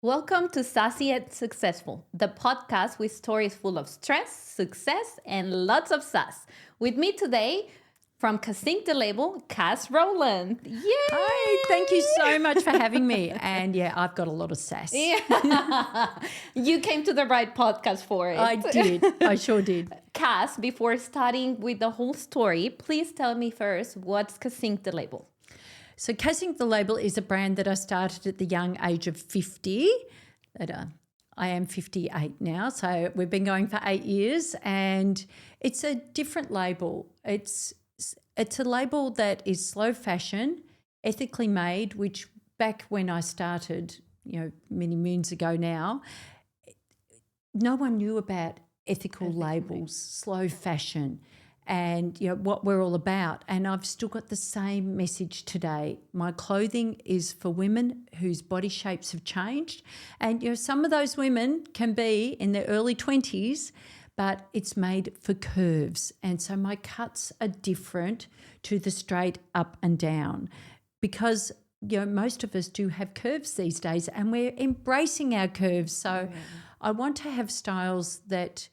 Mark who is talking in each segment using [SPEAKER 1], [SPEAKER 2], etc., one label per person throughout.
[SPEAKER 1] Welcome to Sassy Yet Successful, the podcast with stories full of stress, success, and lots of sass. With me today, from Cazinc The Label, Caz Rowland. Yay!
[SPEAKER 2] Hi, thank you so much for having me. And yeah, I've got a lot of sass.
[SPEAKER 1] Yeah. You came to the right podcast for it.
[SPEAKER 2] I did. I sure did.
[SPEAKER 1] Caz, before starting with the whole story, please tell me first, what's Cazinc The Label?
[SPEAKER 2] So Cazinc The Label is a brand that I started at the young age of 50. I am 58 now, so we've been going for 8 years, and it's a different label. It's a label that is slow fashion, ethically made, which back when I started, many moons ago now, no one knew about ethical labels, slow fashion, and what we're all about. And I've still got the same message today. My clothing is for women whose body shapes have changed, and some of those women can be in their early 20s, but it's made for curves. And so my cuts are different to the straight up and down, because most of us do have curves these days, and we're embracing our curves. So I want to have styles that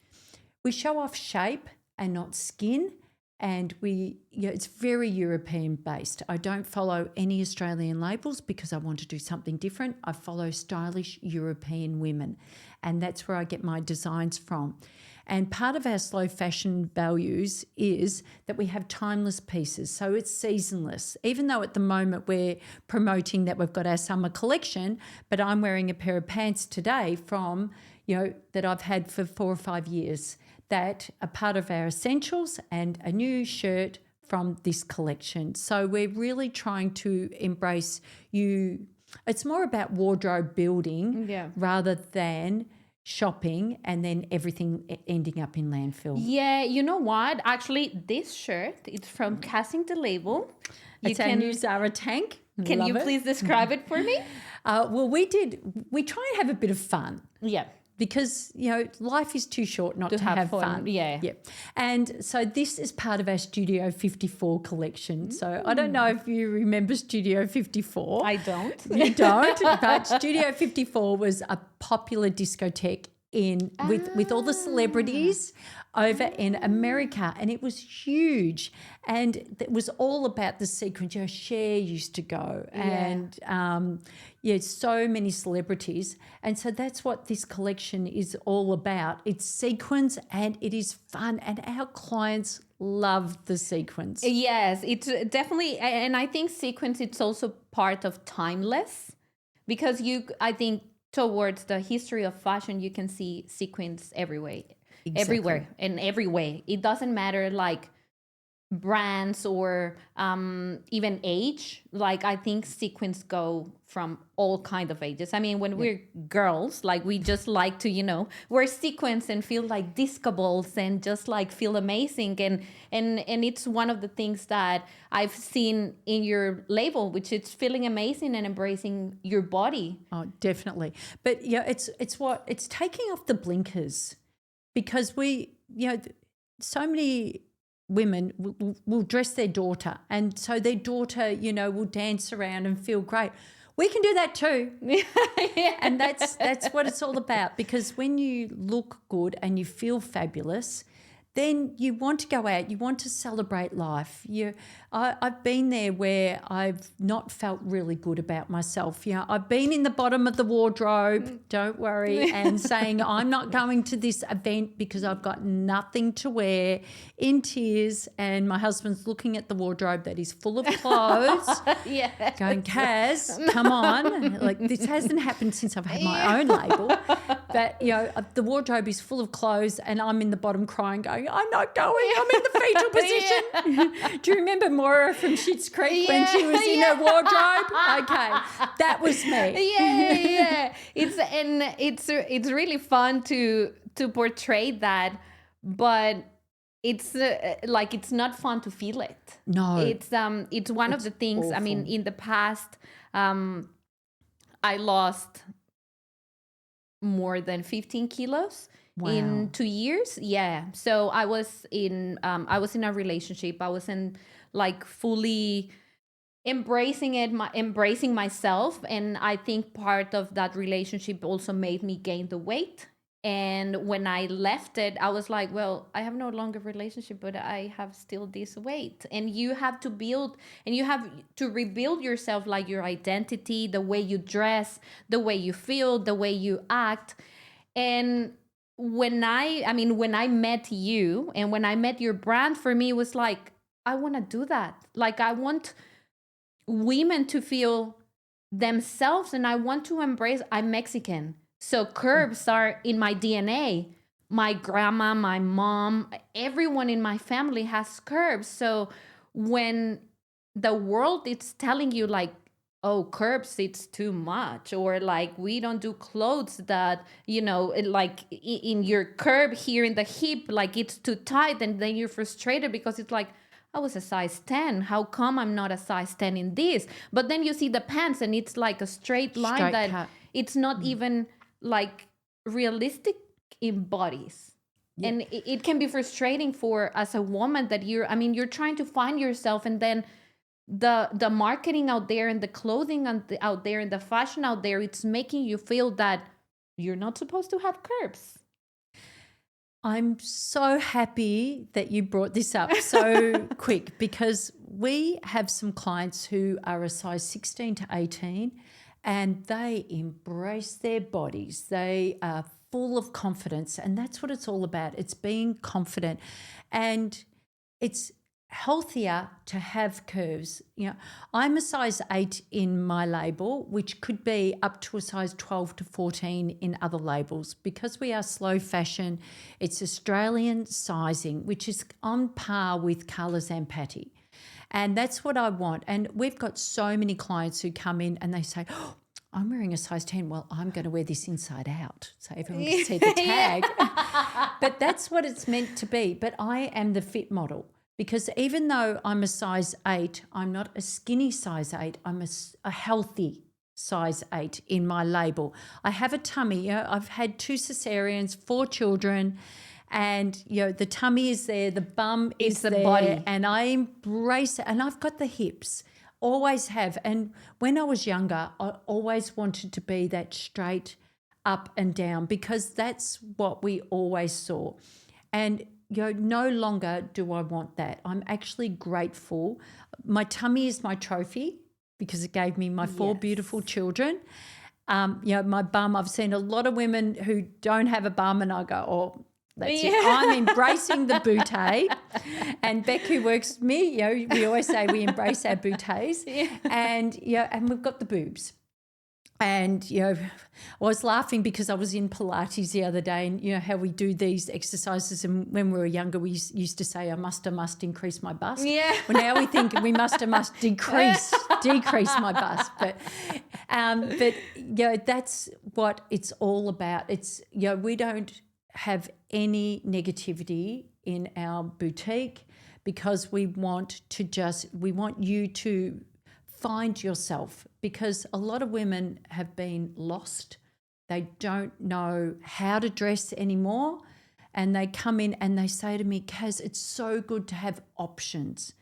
[SPEAKER 2] we show off shape and not skin. And it's very European based. I don't follow any Australian labels because I want to do something different. I follow stylish European women, and that's where I get my designs from. And part of our slow fashion values is that we have timeless pieces. So it's seasonless, even though at the moment we're promoting that we've got our summer collection, but I'm wearing a pair of pants today from, that I've had for 4 or 5 years, that are part of our essentials, and a new shirt from this collection. So we're really trying to embrace you. It's more about wardrobe building rather than shopping and then everything ending up in landfill.
[SPEAKER 1] Yeah, you know what? Actually, this shirt, it's from Cazinc The Label.
[SPEAKER 2] It's our new Zara tank.
[SPEAKER 1] Can you please describe it for me?
[SPEAKER 2] Well, we try and have a bit of fun.
[SPEAKER 1] Yeah.
[SPEAKER 2] Because, life is too short not to have fun.
[SPEAKER 1] Yeah.
[SPEAKER 2] And so this is part of our Studio 54 collection. So I don't know if you remember Studio 54.
[SPEAKER 1] I don't.
[SPEAKER 2] You don't? But Studio 54 was a popular discotheque with all the celebrities over in America, and it was huge, and it was all about the sequins. Cher used to go, and so many celebrities, and so that's what this collection is all about. It's sequins, and it is fun, and our clients love the sequins.
[SPEAKER 1] Yes, it's definitely, and I think sequins, it's also part of timeless, because I think towards the history of fashion, you can see sequins everywhere.
[SPEAKER 2] Exactly.
[SPEAKER 1] Everywhere and every way. It doesn't matter like brands or even age. Like I think sequins go from all kind of ages. I mean, when we're girls, like we just like to, wear sequins and feel like disco balls and just like feel amazing. And it's one of the things that I've seen in your label, which is feeling amazing and embracing your body.
[SPEAKER 2] Oh, definitely. But it's taking off the blinkers. Because we, so many women will dress their daughter, and so their daughter, will dance around and feel great. We can do that too. And that's what it's all about, because when you look good and you feel fabulous, then you want to go out, you want to celebrate life. I've been there where I've not felt really good about myself. I've been in the bottom of the wardrobe, don't worry, and saying I'm not going to this event because I've got nothing to wear, in tears, and my husband's looking at the wardrobe that is full of clothes, going, Caz, come on. Like, this hasn't happened since I've had my own label. But, the wardrobe is full of clothes, and I'm in the bottom crying, going, I'm not going. I'm in the fetal position. Do you remember Maura from Schitt's Creek when she was in her wardrobe? Okay, that was me.
[SPEAKER 1] Yeah. It's really fun to portray that, but it's it's not fun to feel it.
[SPEAKER 2] No,
[SPEAKER 1] it's one of the things.
[SPEAKER 2] Awful.
[SPEAKER 1] I mean, in the past, I lost more than 15 kilos.
[SPEAKER 2] Wow.
[SPEAKER 1] In 2 years. Yeah. So I was in a relationship. I wasn't like fully embracing myself. And I think part of that relationship also made me gain the weight. And when I left it, I was like, well, I have no longer relationship, but I have still this weight. And you have to build, and you have to rebuild yourself, like your identity, the way you dress, the way you feel, the way you act. And when I met you and when I met your brand, for me, it was like, I want to do that. Like, I want women to feel themselves, and I want to embrace. I'm Mexican, so curves are in my DNA. My grandma, my mom, everyone in my family has curves. So when the world is telling you like, oh, curves, it's too much, or like we don't do clothes that, like in your curve here in the hip, like it's too tight, and then you're frustrated because it's like, I was a size 10. How come I'm not a size 10 in this? But then you see the pants and it's like a straight line
[SPEAKER 2] Straight
[SPEAKER 1] that
[SPEAKER 2] cut.
[SPEAKER 1] it's not even like realistic in bodies.
[SPEAKER 2] Yeah.
[SPEAKER 1] And it can be frustrating for as a woman that you're trying to find yourself, and then the marketing out there and the clothing out there and the fashion out there, it's making you feel that you're not supposed to have curves.
[SPEAKER 2] I'm so happy that you brought this up so quick, because we have some clients who are a size 16 to 18 and they embrace their bodies. They are full of confidence, and that's what it's all about. It's being confident, and it's healthier to have curves. I'm a size 8 in my label, which could be up to a size 12 to 14 in other labels. Because we are slow fashion, it's Australian sizing, which is on par with Colours and Patty. And that's what I want. And we've got so many clients who come in and they say, oh, I'm wearing a size 10. Well, I'm going to wear this inside out so everyone can see the tag. But that's what it's meant to be. But I am the fit model. Because even though I'm a size 8, I'm not a skinny size 8. I'm a healthy size 8 in my label. I have a tummy. I've had 2 cesareans, 4 children, and the tummy is there, the bum is
[SPEAKER 1] the
[SPEAKER 2] there,
[SPEAKER 1] body.
[SPEAKER 2] and I embrace it. And I've got the hips, always have. And when I was younger, I always wanted to be that straight up and down, because that's what we always saw. And no longer do I want that. I'm actually grateful. My tummy is my trophy because it gave me my 4 beautiful children. My bum, I've seen a lot of women who don't have a bum and I go, oh, that's it. I'm embracing the bootay. And Beck, who works with me, we always say we embrace our bootays. And we've got the boobs. And, I was laughing because I was in Pilates the other day, and, how we do these exercises. And when we were younger, we used to say, I must increase my bust.
[SPEAKER 1] Yeah.
[SPEAKER 2] Well, now we think we must decrease my bust. But that's what it's all about. It's, we don't have any negativity in our boutique, because we want you to find yourself, because a lot of women have been lost. They don't know how to dress anymore, and they come in and they say to me, Caz, it's so good to have options.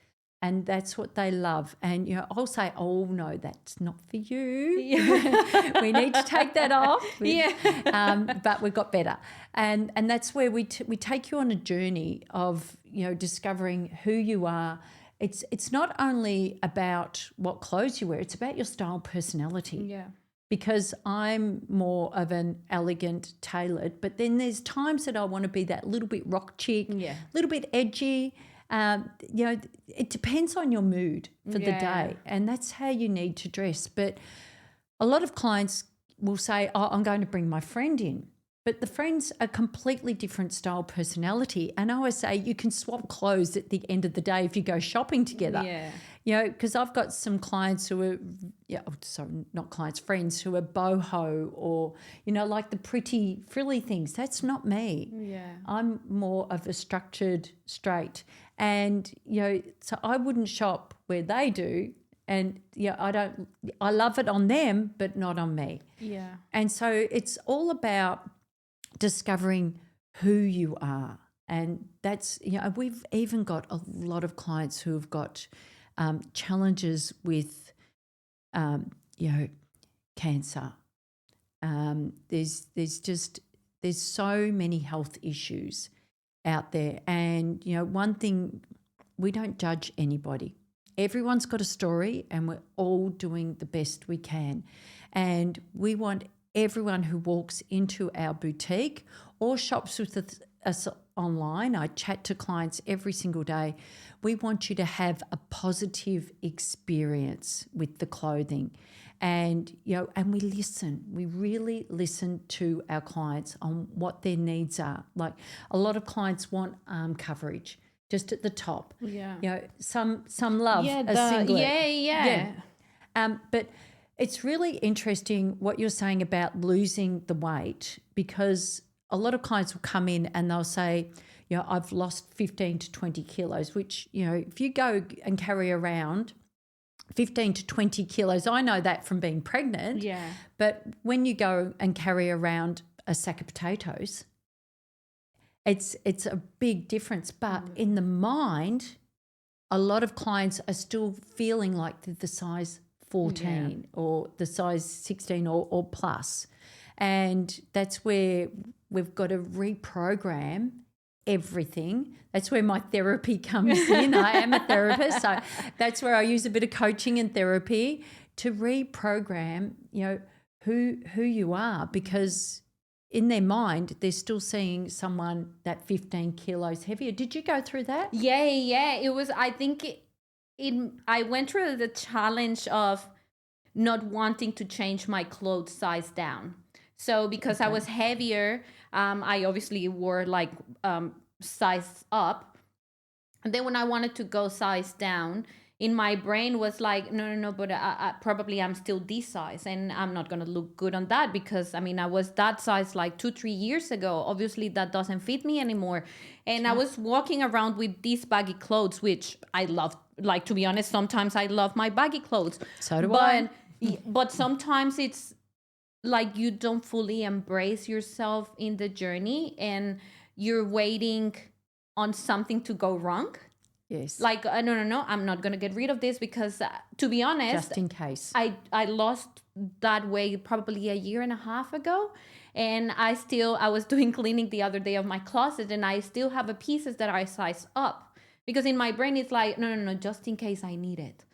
[SPEAKER 2] And that's what they love. And, I'll say, oh, no, that's not for you. Yeah. We need to take that off. But we've got better. And that's where we take you on a journey of, discovering who you are. It's not only about what clothes you wear, it's about your style, personality. Yeah. Because I'm more of an elegant, tailored, but then there's times that I want to be that little bit rock chick, a little bit edgy. It depends on your mood for the day, and that's how you need to dress. But a lot of clients will say, oh, I'm going to bring my friend in. But the friend's a completely different style, personality. And I always say you can swap clothes at the end of the day if you go shopping together. Yeah. Because I've got some clients who are, not clients, friends who are boho, or, like the pretty frilly things. That's not me. Yeah. I'm more of a structured straight. And, so I wouldn't shop where they do. And I love it on them, but not on me. Yeah. And so it's all about discovering who you are. And that's, we've even got a lot of clients who have got challenges with, cancer. There's so many health issues out there. And, one thing, we don't judge anybody. Everyone's got a story and we're all doing the best we can. And we want everyone who walks into our boutique or shops with us online, I chat to clients every single day, we want you to have a positive experience with the clothing. And, and we listen. We really listen to our clients on what their needs are. Like a lot of clients want arm coverage just at the top.
[SPEAKER 1] Yeah.
[SPEAKER 2] Some love a singlet.
[SPEAKER 1] Yeah.
[SPEAKER 2] But it's really interesting what you're saying about losing the weight, because a lot of clients will come in and they'll say, I've lost 15 to 20 kilos, which, if you go and carry around 15 to 20 kilos, I know that from being pregnant.
[SPEAKER 1] Yeah.
[SPEAKER 2] But when you go and carry around a sack of potatoes, it's a big difference. But in the mind, a lot of clients are still feeling like they're the size 14 or the size 16 or plus. And that's where we've got to reprogram everything. That's where my therapy comes in. I am a therapist, so that's where I use a bit of coaching and therapy to reprogram, who you are, because in their mind they're still seeing someone that 15 kilos heavier. Did you go through that?
[SPEAKER 1] Yeah. It was, I think I went through the challenge of not wanting to change my clothes size down. So because I was heavier, I obviously wore like size up. And then when I wanted to go size down, in my brain was like, no, but I probably I'm still this size and I'm not going to look good on that, because I was that size like 2-3 years ago. Obviously that doesn't fit me anymore. And I was walking around with these baggy clothes, which I love. Like, to be honest, sometimes I love my baggy clothes.
[SPEAKER 2] So do I.
[SPEAKER 1] But sometimes it's like you don't fully embrace yourself in the journey and you're waiting on something to go wrong.
[SPEAKER 2] Yes.
[SPEAKER 1] Like, no, I'm not going to get rid of this because, to be honest,
[SPEAKER 2] just in case.
[SPEAKER 1] I lost that weight probably a year and a half ago. And I was doing cleaning the other day of my closet, and I still have a pieces that I size up, because in my brain it's like, no, just in case I need it.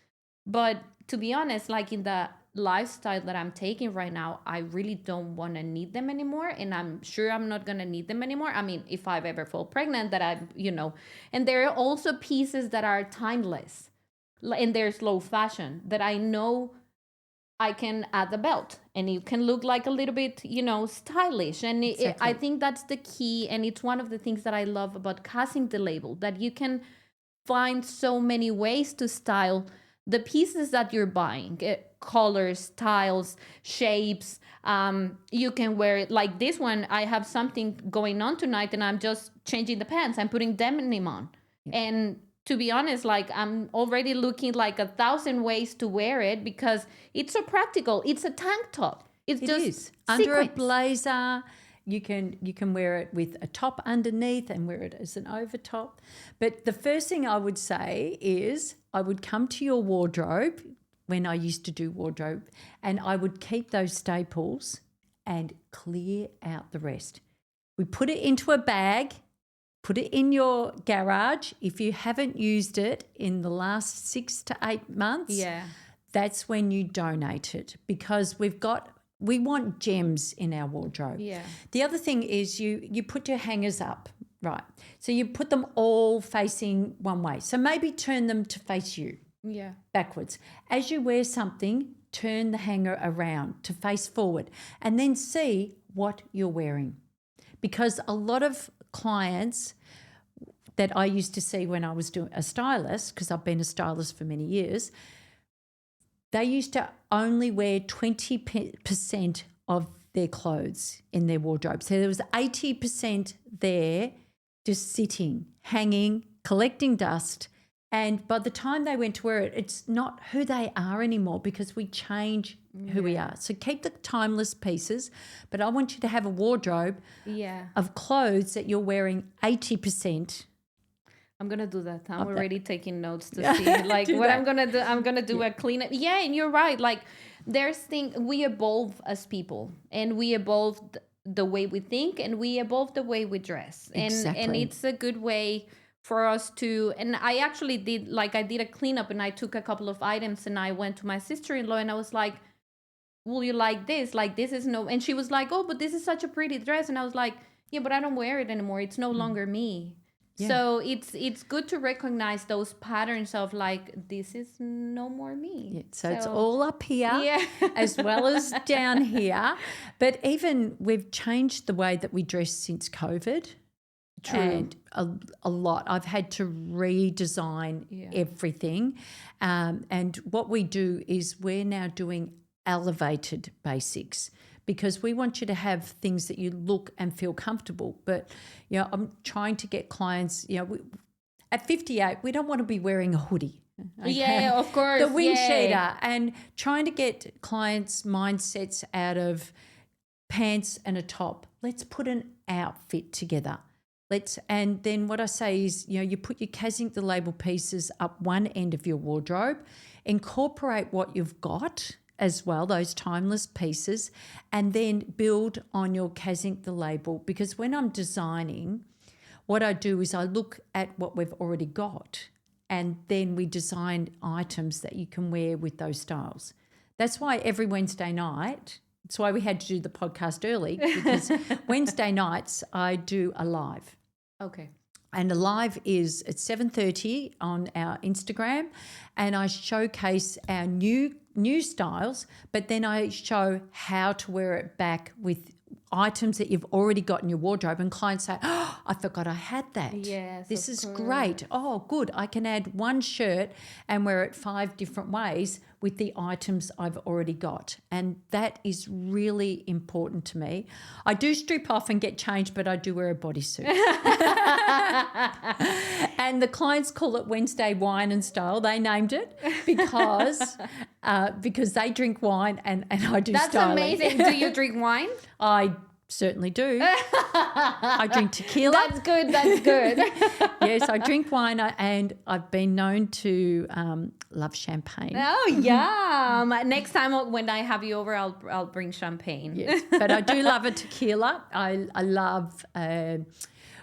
[SPEAKER 1] But to be honest, like in the lifestyle that I'm taking right now, I really don't want to need them anymore. And I'm sure I'm not going to need them anymore. If I ever fall pregnant, that and there are also pieces that are timeless and they're slow fashion that I know I can add the belt and you can look like a little bit, stylish. And I think that's the key. And it's one of the things that I love about Cazinc The Label, that you can find so many ways to style the pieces that you're buying, colors, styles, shapes. You can wear it like this one. I have something going on tonight and I'm just changing the pants. I'm putting denim on. Yeah. And to be honest, like I'm already looking like 1,000 ways to wear it because it's so practical. It's a tank top. It
[SPEAKER 2] is. Under a blazer. You can wear it with a top underneath and wear it as an overtop. But the first thing I would say is I would come to your wardrobe when I used to do wardrobe, and I would keep those staples and clear out the rest. We put it into a bag, put it in your garage. If you haven't used it in the last 6 to 8 months, that's when you donate it, because we want gems in our wardrobe. Yeah. The other thing is you put your hangers up, right? So you put them all facing one way. So maybe turn them to face you. Yeah. Backwards. As you wear something, turn the hanger around to face forward and then see what you're wearing. Because a lot of clients that I used to see when I was doing a stylist, because I've been a stylist for many years, they used to only wear 20% of their clothes in their wardrobe. So there was 80% there just sitting, hanging, collecting dust. And by the time they went to wear it, it's not who they are anymore, because we change who we are. So keep the timeless pieces, but I want you to have a wardrobe of clothes that you're wearing 80%.
[SPEAKER 1] I'm gonna do that. I'm
[SPEAKER 2] Love that.
[SPEAKER 1] already taking notes to see like
[SPEAKER 2] Do
[SPEAKER 1] what
[SPEAKER 2] that.
[SPEAKER 1] I'm gonna do. I'm gonna do a cleanup. Yeah, and you're right. Like we evolve as people, and we evolve the way we think, and we evolve the way we dress, and
[SPEAKER 2] Exactly.
[SPEAKER 1] it's a good way for us to. And I actually did a cleanup, and I took a couple of items, and I went to my sister-in-law, and I was like, will you like this? Like, this is no. And she was like, oh, but this is such a pretty dress. And I was like, yeah, but I don't wear it anymore. It's no longer me.
[SPEAKER 2] Yeah.
[SPEAKER 1] So it's good to recognize those patterns of like, this is no more me.
[SPEAKER 2] Yeah, so it's all up here
[SPEAKER 1] Yeah.
[SPEAKER 2] as well as down here. But even we've changed the way that we dress since COVID.
[SPEAKER 1] True.
[SPEAKER 2] And a lot. I've had to redesign everything. And what we do is we're now doing elevated basics, because we want you to have things that you look and feel comfortable. But, I'm trying to get clients, at 58, we don't want to be wearing a hoodie. Okay?
[SPEAKER 1] Yeah, of course.
[SPEAKER 2] The wind
[SPEAKER 1] yeah.
[SPEAKER 2] cheater, and trying to get clients' mindsets out of pants and a top. Let's put an outfit together. And then what I say is, you put your Cazinc The Label pieces up one end of your wardrobe, incorporate what you've got as well, those timeless pieces, and then build on your Cazinc The Label. Because when I'm designing, what I do is I look at what we've already got, and then we design items that you can wear with those styles. That's why every Wednesday night, that's why we had to do the podcast early, because Wednesday nights I do a live.
[SPEAKER 1] Okay.
[SPEAKER 2] And the live is at 7:30 on our Instagram, and I showcase our new styles, but then I show how to wear it back with items that you've already got in your wardrobe, and clients say, oh, I forgot I had that.
[SPEAKER 1] Yes,
[SPEAKER 2] this
[SPEAKER 1] of
[SPEAKER 2] is
[SPEAKER 1] course.
[SPEAKER 2] great. Oh, good. I can add one shirt and wear it 5 different ways with the items I've already got. And that is really important to me. I do strip off and get changed, but I do wear a bodysuit. And the clients call it Wednesday Wine and Style. They named it because they drink wine and I do
[SPEAKER 1] That's
[SPEAKER 2] styling.
[SPEAKER 1] amazing. Do you drink wine?
[SPEAKER 2] I certainly do. I drink tequila.
[SPEAKER 1] That's good. That's good.
[SPEAKER 2] Yes, I drink wine, and I've been known to love champagne.
[SPEAKER 1] Oh, yum. Next time when I have you over, I'll bring champagne.
[SPEAKER 2] Yes, but I do love a tequila. I love,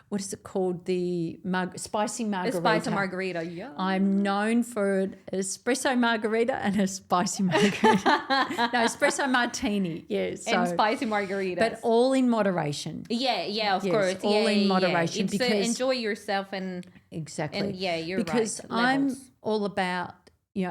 [SPEAKER 2] what is it called? The spicy margarita.
[SPEAKER 1] The spicy margarita, yeah.
[SPEAKER 2] I'm known for an espresso margarita and a spicy margarita. No, espresso martini, yes.
[SPEAKER 1] And spicy margaritas.
[SPEAKER 2] But all in moderation.
[SPEAKER 1] Yeah, of
[SPEAKER 2] Yes,
[SPEAKER 1] course.
[SPEAKER 2] all in moderation,
[SPEAKER 1] It's,
[SPEAKER 2] because
[SPEAKER 1] enjoy yourself and
[SPEAKER 2] exactly.
[SPEAKER 1] And yeah, you're
[SPEAKER 2] because
[SPEAKER 1] right.
[SPEAKER 2] I'm
[SPEAKER 1] Levels.
[SPEAKER 2] all about,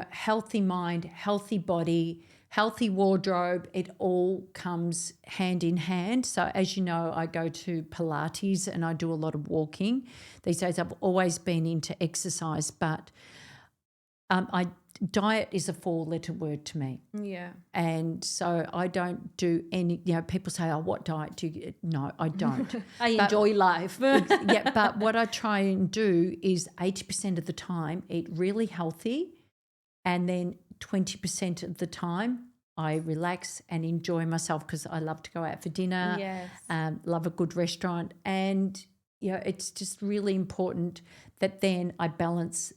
[SPEAKER 2] healthy mind, healthy body, healthy wardrobe. It all comes hand in hand. So as you know, I go to Pilates and I do a lot of walking. These days I've always been into exercise, but diet is a 4-letter word to me.
[SPEAKER 1] Yeah.
[SPEAKER 2] And so I don't do any, people say, oh, what diet do you? No, I don't.
[SPEAKER 1] I enjoy life.
[SPEAKER 2] Yeah, but what I try and do is 80% of the time eat really healthy, and then 20% of the time I relax and enjoy myself, because I love to go out for dinner,
[SPEAKER 1] Yes.
[SPEAKER 2] love a good restaurant. And, it's just really important that then I balance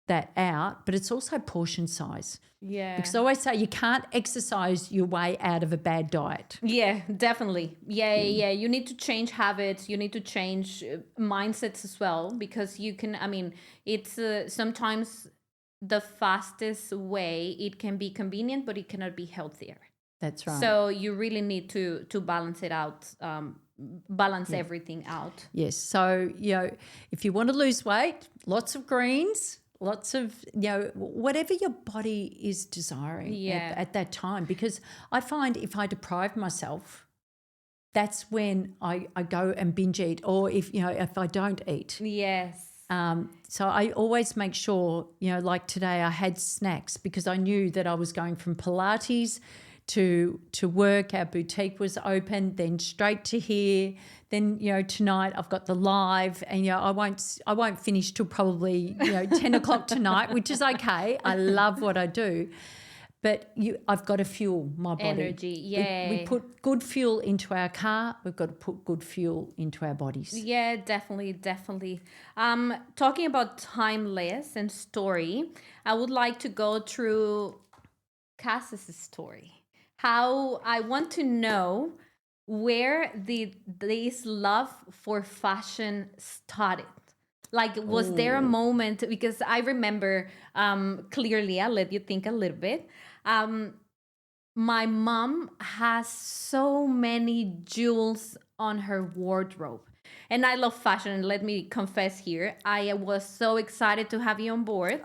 [SPEAKER 2] that out, but it's also portion size.
[SPEAKER 1] Yeah.
[SPEAKER 2] Because I always say you can't exercise your way out of a bad diet.
[SPEAKER 1] Yeah, definitely. Yeah. You need to change habits. You need to change mindsets as well, because it's sometimes the fastest way. It can be convenient, but it cannot be healthier.
[SPEAKER 2] That's right.
[SPEAKER 1] So you really need to balance it out, balance everything out.
[SPEAKER 2] Yes. So, if you want to lose weight, lots of greens, lots of, whatever your body is desiring at that time. Because I find if I deprive myself, that's when I go and binge eat, or if I don't eat.
[SPEAKER 1] Yes.
[SPEAKER 2] So I always make sure, like today I had snacks, because I knew that I was going from Pilates to work. Our boutique was open, then straight to here. Then, tonight I've got the live, and, I won't finish till probably, 10 o'clock tonight, which is okay. I love what I do. But I've got to fuel my body.
[SPEAKER 1] Energy, yeah.
[SPEAKER 2] We put good fuel into our car. We've got to put good fuel into our bodies.
[SPEAKER 1] Yeah, definitely, definitely. Talking about timeless and story, I would like to go through Caz's story. How I want to know where did this love for fashion started? Like, was there a moment? Because I remember clearly, I'll let you think a little bit. My mom has so many jewels on her wardrobe. And I love fashion. And let me confess here, I was so excited to have you on board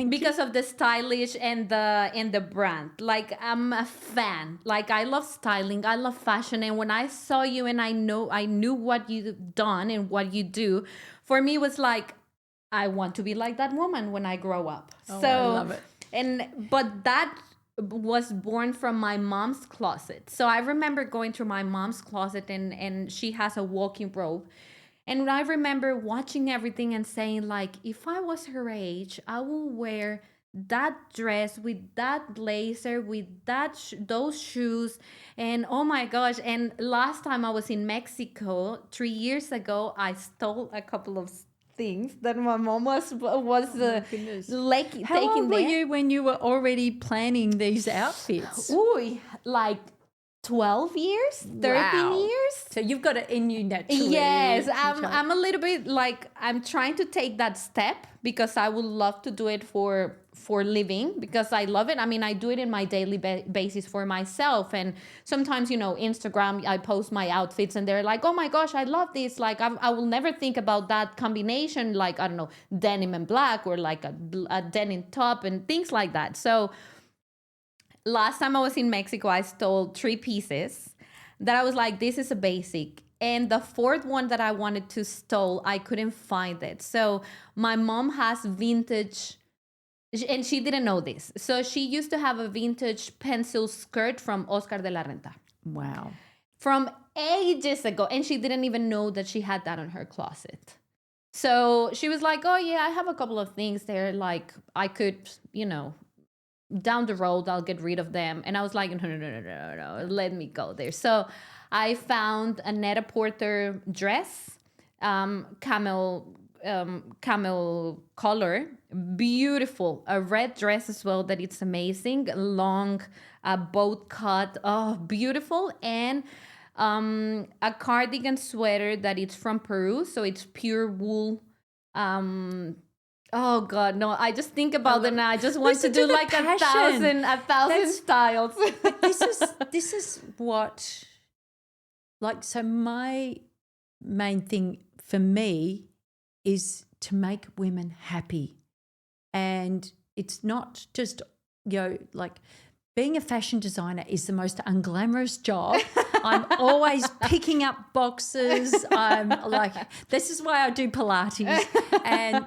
[SPEAKER 1] because of the stylish and the brand. Like, I'm a fan. Like, I love styling. I love fashion. And when I saw you and I knew what you've done and what you do, for me it was like, I want to be like that woman when I grow up.
[SPEAKER 2] Oh,
[SPEAKER 1] so
[SPEAKER 2] I love it.
[SPEAKER 1] But that was born from my mom's closet. So I remember going through my mom's closet and she has a walking robe. And I remember watching everything and saying, like, if I was her age, I will wear that dress with that blazer, with those shoes. And oh my gosh. And last time I was in Mexico 3 years ago, I stole a couple of things that my mom was like
[SPEAKER 2] How
[SPEAKER 1] taking
[SPEAKER 2] old were
[SPEAKER 1] there.
[SPEAKER 2] you when you were already planning these outfits?
[SPEAKER 1] Ooh, like 12 years, 13
[SPEAKER 2] Wow.
[SPEAKER 1] years.
[SPEAKER 2] So you've got it in you naturally.
[SPEAKER 1] Yes,
[SPEAKER 2] Chicha.
[SPEAKER 1] I'm a little bit like, I'm trying to take that step because I would love to do it for living, because I love it. I mean, I do it in my daily basis for myself. And sometimes, Instagram, I post my outfits and they're like, oh my gosh, I love this. Like, I will never think about that combination, like, I don't know, denim and black, or like a denim top and things like that. So last time I was in Mexico, I stole 3 pieces that I was like, this is a basic. And the 4th one that I wanted to stole, I couldn't find it. So my mom has vintage, and she didn't know this. So she used to have a vintage pencil skirt from Oscar de la Renta
[SPEAKER 2] Wow.
[SPEAKER 1] from ages ago. And she didn't even know that she had that on her closet. So she was like, oh yeah, I have a couple of things there. Like, I could, down the road, I'll get rid of them. And I was like, no, let me go there. So I found a Net-a-Porter dress, camel color, beautiful. A red dress as well, that it's amazing. Long, boat cut, oh, beautiful. And a cardigan sweater that it's from Peru. So it's pure wool. Oh God, no! I just think about it now. I just want to
[SPEAKER 2] Listen
[SPEAKER 1] do
[SPEAKER 2] to the
[SPEAKER 1] like
[SPEAKER 2] passion.
[SPEAKER 1] a thousand styles.
[SPEAKER 2] This is what, like, so my main thing for me is to make women happy. And it's not just, like, being a fashion designer is the most unglamorous job. I'm always picking up boxes. I'm like, this is why I do Pilates, and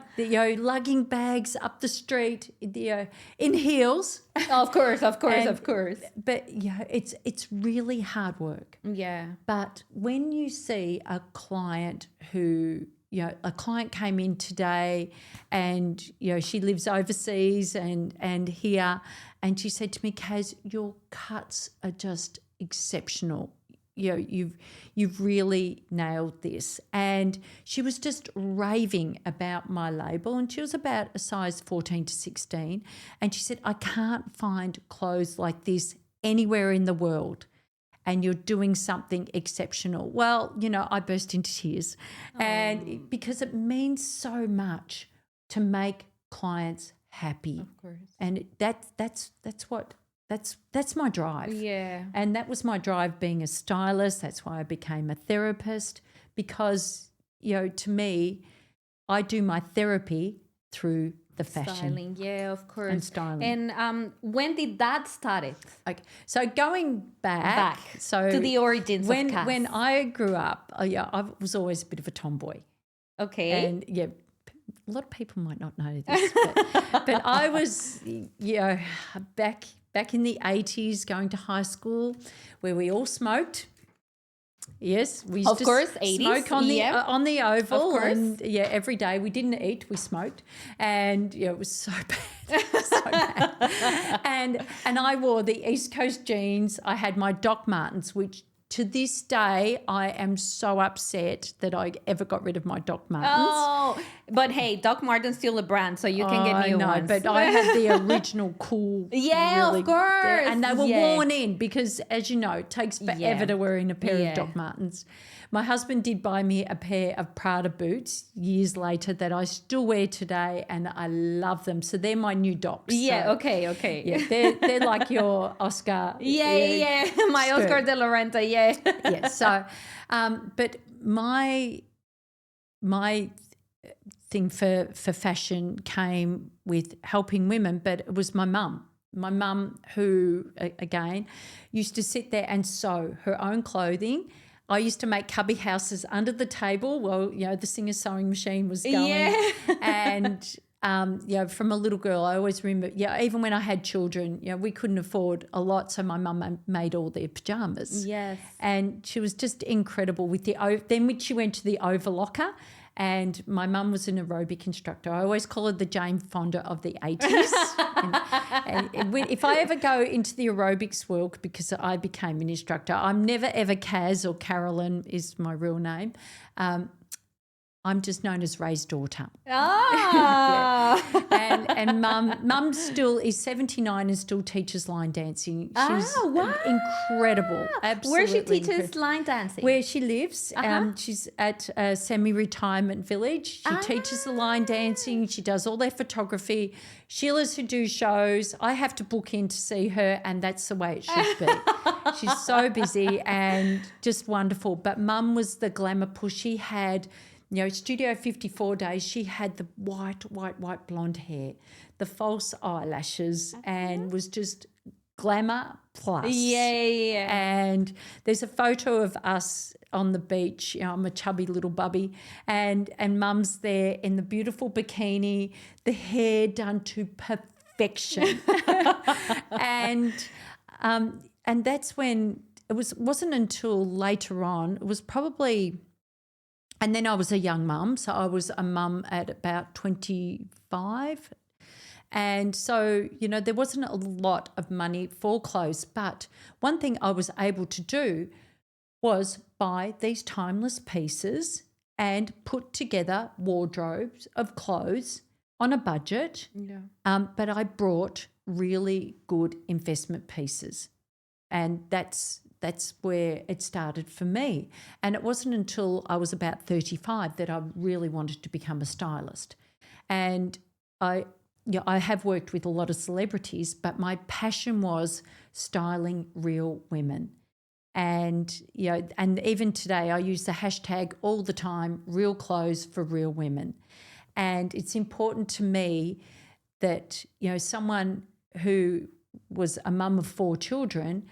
[SPEAKER 2] lugging bags up the street, in heels.
[SPEAKER 1] Of course.
[SPEAKER 2] But it's really hard work.
[SPEAKER 1] Yeah.
[SPEAKER 2] But when you see a client who, a client came in today and, she lives overseas and here, and she said to me, Caz, your cuts are just exceptional. You've really nailed this. And she was just raving about my label, and she was about a size 14 to 16. And she said, I can't find clothes like this anywhere in the world, and you're doing something exceptional. Well, I burst into tears, and because it means so much to make clients happy.
[SPEAKER 1] Of course.
[SPEAKER 2] And that's my drive.
[SPEAKER 1] Yeah.
[SPEAKER 2] And that was my drive being a stylist. That's why I became a therapist, because, to me, I do my therapy through the fashion.
[SPEAKER 1] Styling, yeah, of course.
[SPEAKER 2] And styling.
[SPEAKER 1] And when did that start?
[SPEAKER 2] Okay, so going back so
[SPEAKER 1] to the origins of Caz.
[SPEAKER 2] When I grew up, I was always a bit of a tomboy.
[SPEAKER 1] Okay.
[SPEAKER 2] And a lot of people might not know this, but I was, back in the 80s, going to high school where we all smoked. Yes, we used to
[SPEAKER 1] 80s,
[SPEAKER 2] smoke on the oval.
[SPEAKER 1] Of course.
[SPEAKER 2] And every day we didn't eat, we smoked. And it was so bad. So bad. And I wore the East Coast jeans. I had my Doc Martens, which to this day I am so upset that I ever got rid of my Doc Martens.
[SPEAKER 1] Oh, but hey, Doc Marten's still a brand, so you can get new ones.
[SPEAKER 2] But I had the original cool.
[SPEAKER 1] Yeah, of course.
[SPEAKER 2] And they were worn in because, as you know, it takes forever to wear in a pair of Doc Martens. My husband did buy me a pair of Prada boots years later that I still wear today, and I love them. So they're my new Docs.
[SPEAKER 1] Yeah,
[SPEAKER 2] so,
[SPEAKER 1] okay.
[SPEAKER 2] Yeah, they're like your Oscar.
[SPEAKER 1] Yeah. My
[SPEAKER 2] skirt.
[SPEAKER 1] Oscar de la Renta, yeah.
[SPEAKER 2] Yeah. So, but my thing for fashion came with helping women, but it was my mum. My mum, who again used to sit there and sew her own clothing. I used to make cubby houses under the table while, the Singer sewing machine was going.
[SPEAKER 1] Yeah.
[SPEAKER 2] And, from a little girl, I always remember, even when I had children, we couldn't afford a lot. So my mum made all their pajamas.
[SPEAKER 1] Yes.
[SPEAKER 2] And she was just incredible with then when she went to the overlocker. And my mum was an aerobic instructor. I always call her the Jane Fonda of the 80s. and if I ever go into the aerobics world, because I became an instructor, I'm never ever Caz, or Carolyn is my real name. I'm just known as Ray's daughter.
[SPEAKER 1] Ah.
[SPEAKER 2] And mum still is 79 and still teaches line dancing. She's incredible. Absolutely.
[SPEAKER 1] Where she teaches
[SPEAKER 2] incredible.
[SPEAKER 1] line dancing?
[SPEAKER 2] Where she lives. She's at a semi-retirement village. She teaches the line dancing. She does all their photography. Sheila's who do shows. I have to book in to see her, and that's the way it should be. She's so busy and just wonderful. But mum was the glamour push. She had... Studio 54 days, she had the white blonde hair, the false eyelashes, and was just glamour plus.
[SPEAKER 1] Yeah.
[SPEAKER 2] And there's a photo of us on the beach. I'm a chubby little bubby, and mum's there in the beautiful bikini, the hair done to perfection. and that's when it wasn't until later on, it was probably... And then I was a young mum, so I was a mum at about 25. And so, there wasn't a lot of money for clothes. But one thing I was able to do was buy these timeless pieces and put together wardrobes of clothes on a budget.
[SPEAKER 1] Yeah.
[SPEAKER 2] But I brought really good investment pieces. And that's where it started for me. And it wasn't until I was about 35 that I really wanted to become a stylist. And I have worked with a lot of celebrities, but my passion was styling real women. And, and even today I use the hashtag all the time, real clothes for real women. And it's important to me that, someone who was a mum of 4 children,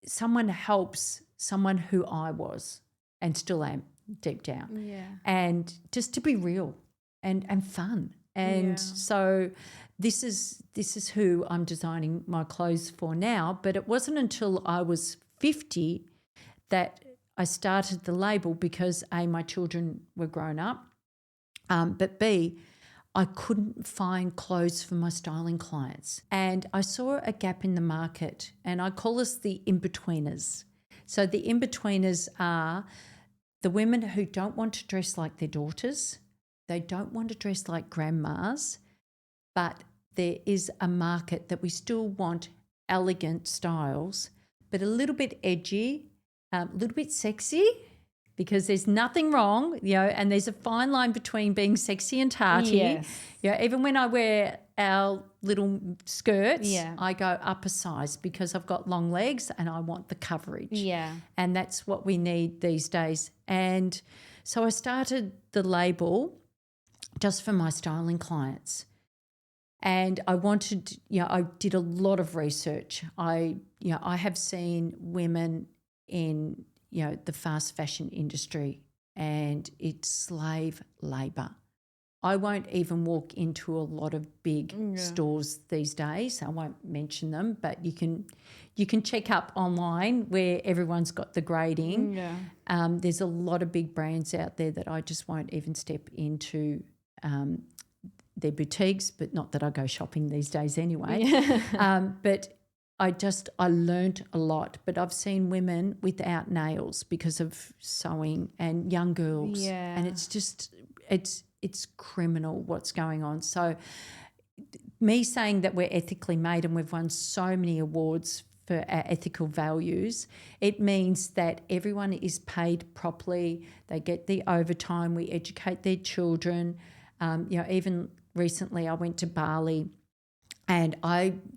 [SPEAKER 2] someone helps someone who I was and still am deep down.
[SPEAKER 1] Yeah.
[SPEAKER 2] And just to be real and fun. And so this is who I'm designing my clothes for now. But it wasn't until I was 50 that I started the label because A, my children were grown up, but B, I couldn't find clothes for my styling clients. And I saw a gap in the market, and I call us the in-betweeners. So the in-betweeners are the women who don't want to dress like their daughters. They don't want to dress like grandmas, but there is a market that we still want elegant styles, but a little bit edgy, a little bit sexy, because there's nothing wrong, and there's a fine line between being sexy and tarty.
[SPEAKER 1] Yes.
[SPEAKER 2] Even when I wear our little skirts,
[SPEAKER 1] Yeah.
[SPEAKER 2] I go up a size because I've got long legs and I want the coverage.
[SPEAKER 1] Yeah.
[SPEAKER 2] And that's what we need these days. And so I started the label just for my styling clients. And I wanted, I did a lot of research. I have seen women in the fast fashion industry, and it's slave labour. I won't even walk into a lot of big stores these days. I won't mention them, but you can check up online where everyone's got the grading.
[SPEAKER 1] Yeah.
[SPEAKER 2] There's a lot of big brands out there that I just won't even step into they're boutiques, but not that I go shopping these days anyway. But I learnt a lot. But I've seen women without nails because of sewing and young girls.
[SPEAKER 1] Yeah.
[SPEAKER 2] And it's just, it's criminal what's going on. So me saying that we're ethically made and we've won so many awards for our ethical values, it means that everyone is paid properly. They get the overtime. We educate their children. Even recently I went to Bali and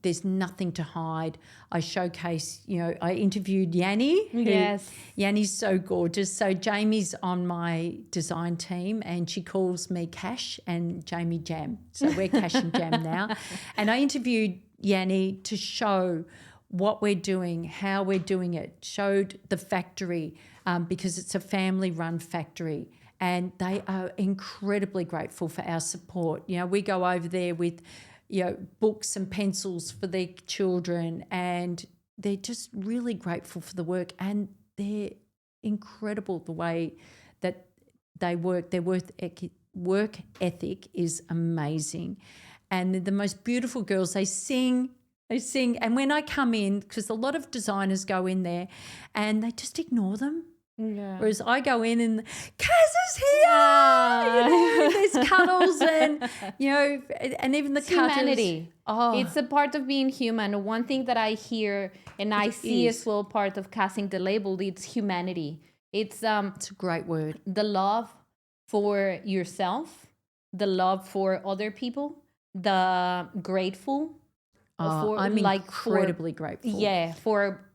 [SPEAKER 2] there's nothing to hide. I showcase, I interviewed Yanni.
[SPEAKER 1] Yes.
[SPEAKER 2] Yanni's so gorgeous. So Jamie's on my design team and she calls me Cash and Jamie Jam. So we're Cash and Jam now. And I interviewed Yanni to show what we're doing, how we're doing it, showed the factory because it's a family-run factory. And they are incredibly grateful for our support. We go over there with books and pencils for their children, and they're just really grateful for the work, and they're incredible the way that they work. Their work ethic is amazing, and they're the most beautiful girls. They sing, and when I come in, because a lot of designers go in there and they just ignore them.
[SPEAKER 1] Yeah.
[SPEAKER 2] Whereas I go in and Caz is here, there's cuddles and, and even the cutters.
[SPEAKER 1] Humanity.
[SPEAKER 2] Oh.
[SPEAKER 1] It's a part of being human. One thing that I hear and I see as well part of Cazinc The Label, it's humanity. It's
[SPEAKER 2] a great word.
[SPEAKER 1] The love for yourself, the love for other people, the grateful.
[SPEAKER 2] I'm incredibly grateful.
[SPEAKER 1] Yeah,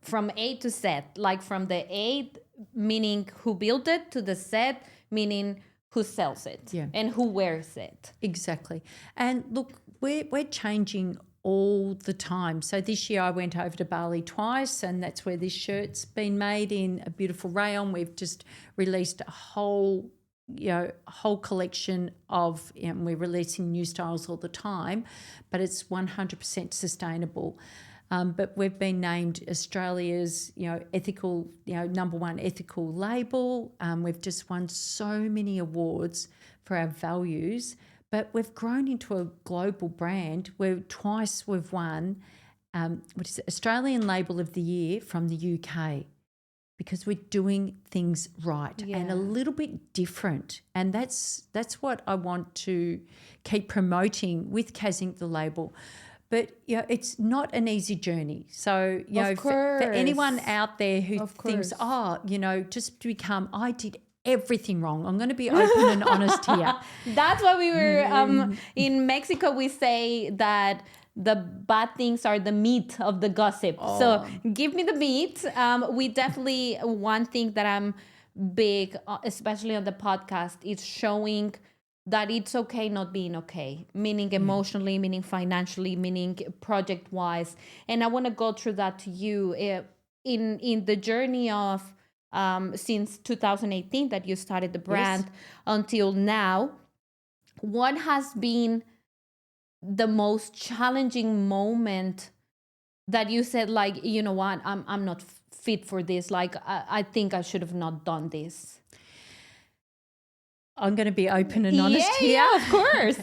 [SPEAKER 1] from A to Z, like from the A meaning who built it to the Z meaning who sells it and who wears it.
[SPEAKER 2] Exactly. And look, we're changing all the time. So this year I went over to Bali twice, and that's where this shirt's been made in a beautiful rayon. We've just released a whole collection of, we're releasing new styles all the time, but it's 100% sustainable. But we've been named Australia's, ethical, #1 ethical label. We've just won so many awards for our values, but we've grown into a global brand where twice we've won, Australian Label of the Year from the UK, because we're doing things right and a little bit different. And that's what I want to keep promoting with Cazinc The Label. But, it's not an easy journey. So, for anyone out there who thinks, just to become, I did everything wrong. I'm going to be open and honest here.
[SPEAKER 1] That's why we were, in Mexico, we say that the bad things are the meat of the gossip. Oh. So give me the meat. We definitely, one thing that I'm big, especially on the podcast, is showing that it's okay not being okay, meaning emotionally, meaning financially, meaning project-wise. And I want to go through that to you in the journey of since 2018 that you started the brand until now. What has been the most challenging moment that you said, like, you know what, I'm not fit for this. Like, I think I should have not done this.
[SPEAKER 2] I'm going to be open and honest here.
[SPEAKER 1] Yeah, of course.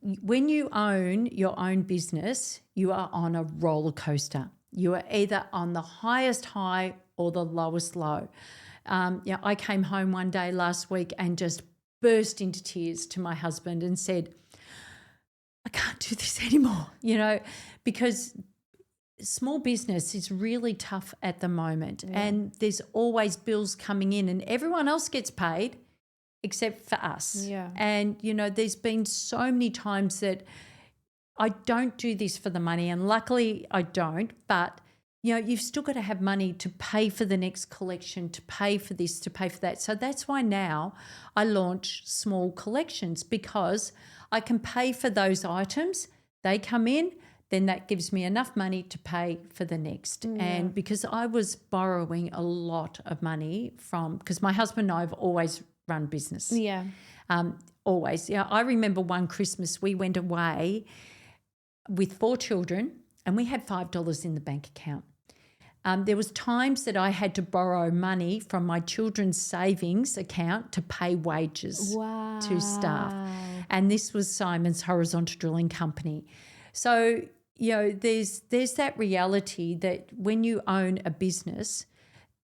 [SPEAKER 2] When you own your own business, you are on a roller coaster. You are either on the highest high or the lowest low. I came home one day last week and just burst into tears to my husband and said, I can't do this anymore, because small business is really tough at the moment, and there's always bills coming in and everyone else gets paid except for us. Yeah. And, there's been so many times that I don't do this for the money, and luckily I don't, but, you've still got to have money to pay for the next collection, to pay for this, to pay for that. So that's why now I launch small collections, because I can pay for those items. They come in, then that gives me enough money to pay for the next. Yeah. And because I was borrowing a lot of money because my husband and I have always run business. Yeah. Always. I remember one Christmas we went away with 4 children and we had $5 in the bank account. There was times that I had to borrow money from my children's savings account to pay wages to staff. And this was Simon's horizontal drilling company. So, there's that reality that when you own a business,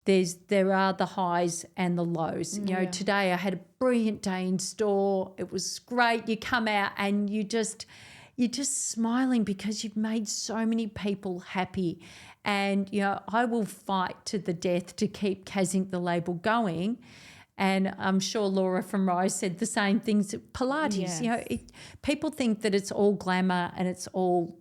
[SPEAKER 2] there are the highs and the lows. Today I had a brilliant day in store. It was great. You come out and you're just smiling because you've made so many people happy. And, I will fight to the death to keep Cazinc The Label going. And I'm sure Laura from Rise said the same things. Pilates,
[SPEAKER 1] Yes.
[SPEAKER 2] People think that it's all glamour and it's all,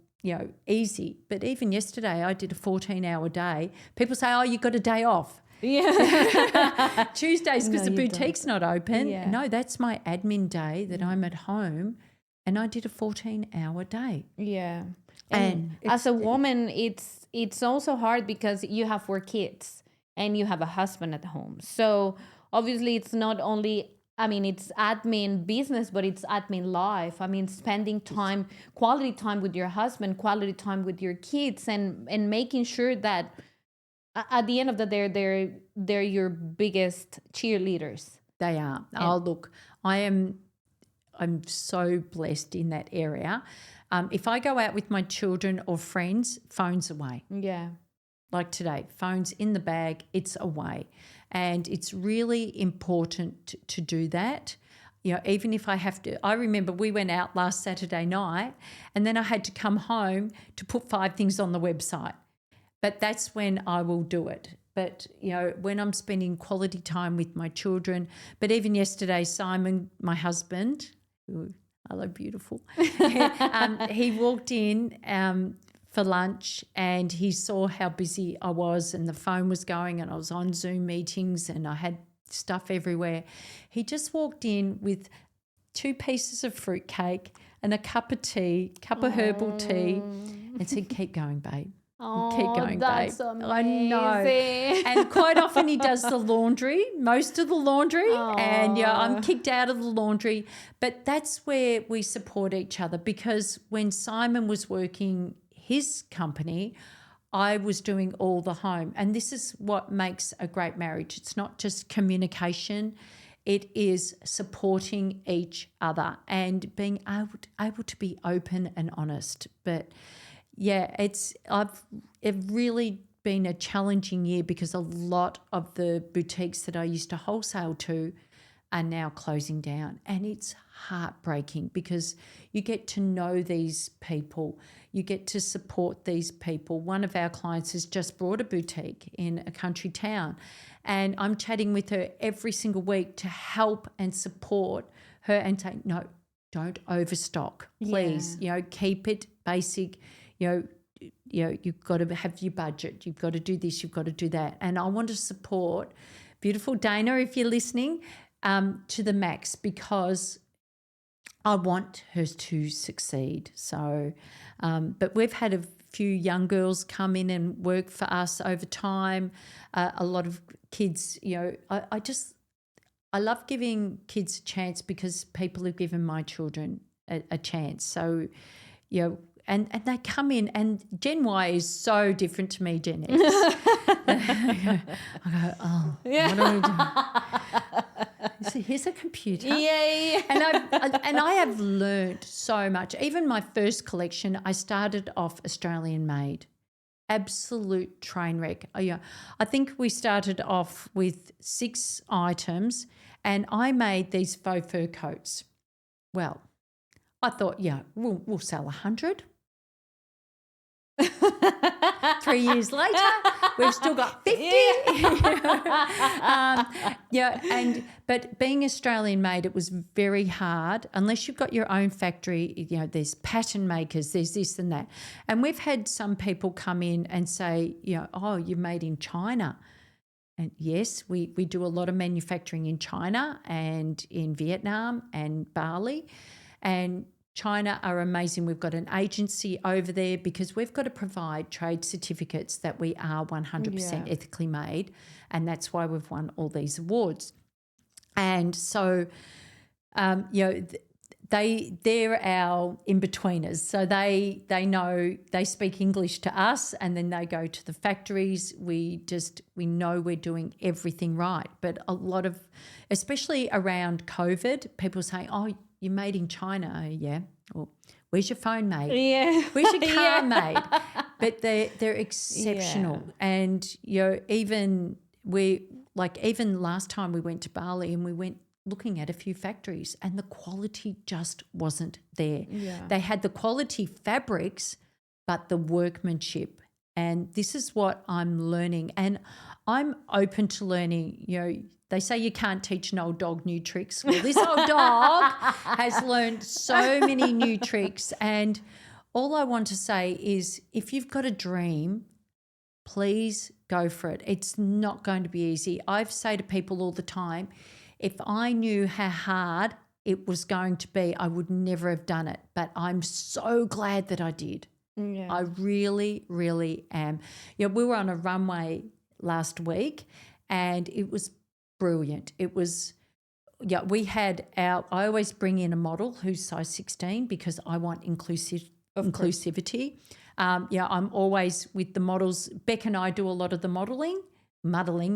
[SPEAKER 2] easy. But even yesterday I did a 14-hour day. People say, oh, you got a day off.
[SPEAKER 1] Yeah.
[SPEAKER 2] Tuesdays because
[SPEAKER 1] No,
[SPEAKER 2] the
[SPEAKER 1] you
[SPEAKER 2] boutique's not open.
[SPEAKER 1] Yeah.
[SPEAKER 2] No, that's my admin day that I'm at home, and I did a 14-hour day.
[SPEAKER 1] Yeah.
[SPEAKER 2] And
[SPEAKER 1] as a woman, it's also hard because you have 4 kids and you have a husband at home. So obviously it's not only, it's admin business, but it's admin life. Spending time, quality time with your husband, quality time with your kids, and making sure that at the end of the day, they're your biggest cheerleaders.
[SPEAKER 2] They are. Look, I'm so blessed in that area. If I go out with my children or friends, phones away.
[SPEAKER 1] Yeah.
[SPEAKER 2] Like today, phones in the bag, it's away. And it's really important to do that. Even if I have to, I remember we went out last Saturday night and then I had to come home to put 5 things on the website. But that's when I will do it. But, when I'm spending quality time with my children, but even yesterday, Simon, my husband, who, hello, beautiful, he walked in for lunch and he saw how busy I was and the phone was going and I was on Zoom meetings and I had stuff everywhere. He just walked in with 2 pieces of fruitcake and a cup of herbal tea, and said, keep going, babe.
[SPEAKER 1] Oh,
[SPEAKER 2] Keep going,
[SPEAKER 1] that's
[SPEAKER 2] babe.
[SPEAKER 1] amazing.
[SPEAKER 2] I know. And quite often he does the laundry, most of the laundry, and I'm kicked out of the laundry. But that's where we support each other, because when Simon was working his company, I was doing all the home. And this is what makes a great marriage. It's not just communication. It is supporting each other and being able to be open and honest. But yeah, it's really been a challenging year because a lot of the boutiques that I used to wholesale to are now closing down, and it's heartbreaking because you get to know these people, you get to support these people. One of our clients has just brought a boutique in a country town, and I'm chatting with her every single week to help and support her and say, no, don't overstock, please. Keep it basic. You've got to have your budget. You've got to do this. You've got to do that. And I want to support beautiful Dana, if you're listening, to the max, because I want her to succeed. So, but we've had a few young girls come in and work for us over time. A lot of kids, I love giving kids a chance because people have given my children a chance. So, and they come in, and Gen Y is so different to me, Gen X. I go, oh, yeah. What do we do? So here's a computer.
[SPEAKER 1] Yay.
[SPEAKER 2] And I have learned so much. Even my first collection, I started off Australian made. Absolute train wreck. I think we started off with 6 items, and I made these faux fur coats. Well, I thought, we'll sell 100. 3 years later, we've still got 50. But being Australian made, it was very hard unless you've got your own factory. There's pattern makers, there's this and that, and we've had some people come in and say, oh, you're made in China. And yes, we do a lot of manufacturing in China and in Vietnam and Bali, and China are amazing. We've got an agency over there because we've got to provide trade certificates that we are 100% ethically made, and that's why we've won all these awards. And so, they're our in-betweeners. So they know, they speak English to us, and then they go to the factories. We know we're doing everything right. But a lot of, especially around COVID, people say, "Oh, you're made in China." Oh, yeah. Or where's your phone made?
[SPEAKER 1] Yeah.
[SPEAKER 2] Where's your car
[SPEAKER 1] Yeah.
[SPEAKER 2] made? But they're exceptional. And even last time we went to Bali, and we went looking at a few factories, and the quality just wasn't there.
[SPEAKER 1] Yeah.
[SPEAKER 2] They had the quality fabrics, but the workmanship. And this is what I'm learning. And I'm open to learning. They say you can't teach an old dog new tricks. Well, this old dog has learned so many new tricks. And all I want to say is, if you've got a dream, please go for it. It's not going to be easy. I say to people all the time, if I knew how hard it was going to be, I would never have done it. But I'm so glad that I did.
[SPEAKER 1] Yeah.
[SPEAKER 2] I really, really am. We were on a runway last week, and it was brilliant. It was, we had I always bring in a model who's size 16 because I want inclusivity. I'm always with the models. Beck and I do a lot of the muddling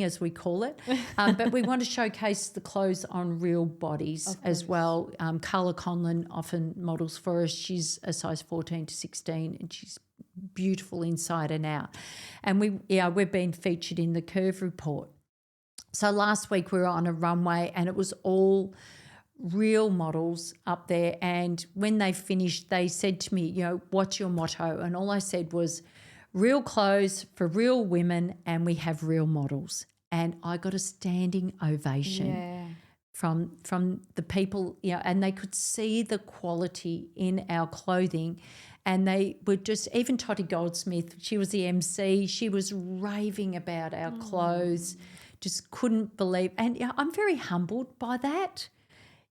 [SPEAKER 2] as we call it, but we want to showcase the clothes on real bodies as well. Carla Conlon often models for us. She's a size 14 to 16, and she's beautiful inside and out. And we've been featured in the Curve Report. So last week we were on a runway, and it was all real models up there. And when they finished, they said to me, "What's your motto?" And all I said was, "Real clothes for real women, and we have real models." And I got a standing ovation from the people, and they could see the quality in our clothing. And they were just, even Tottie Goldsmith, she was the MC, she was raving about our clothes, just couldn't believe. And I'm very humbled by that.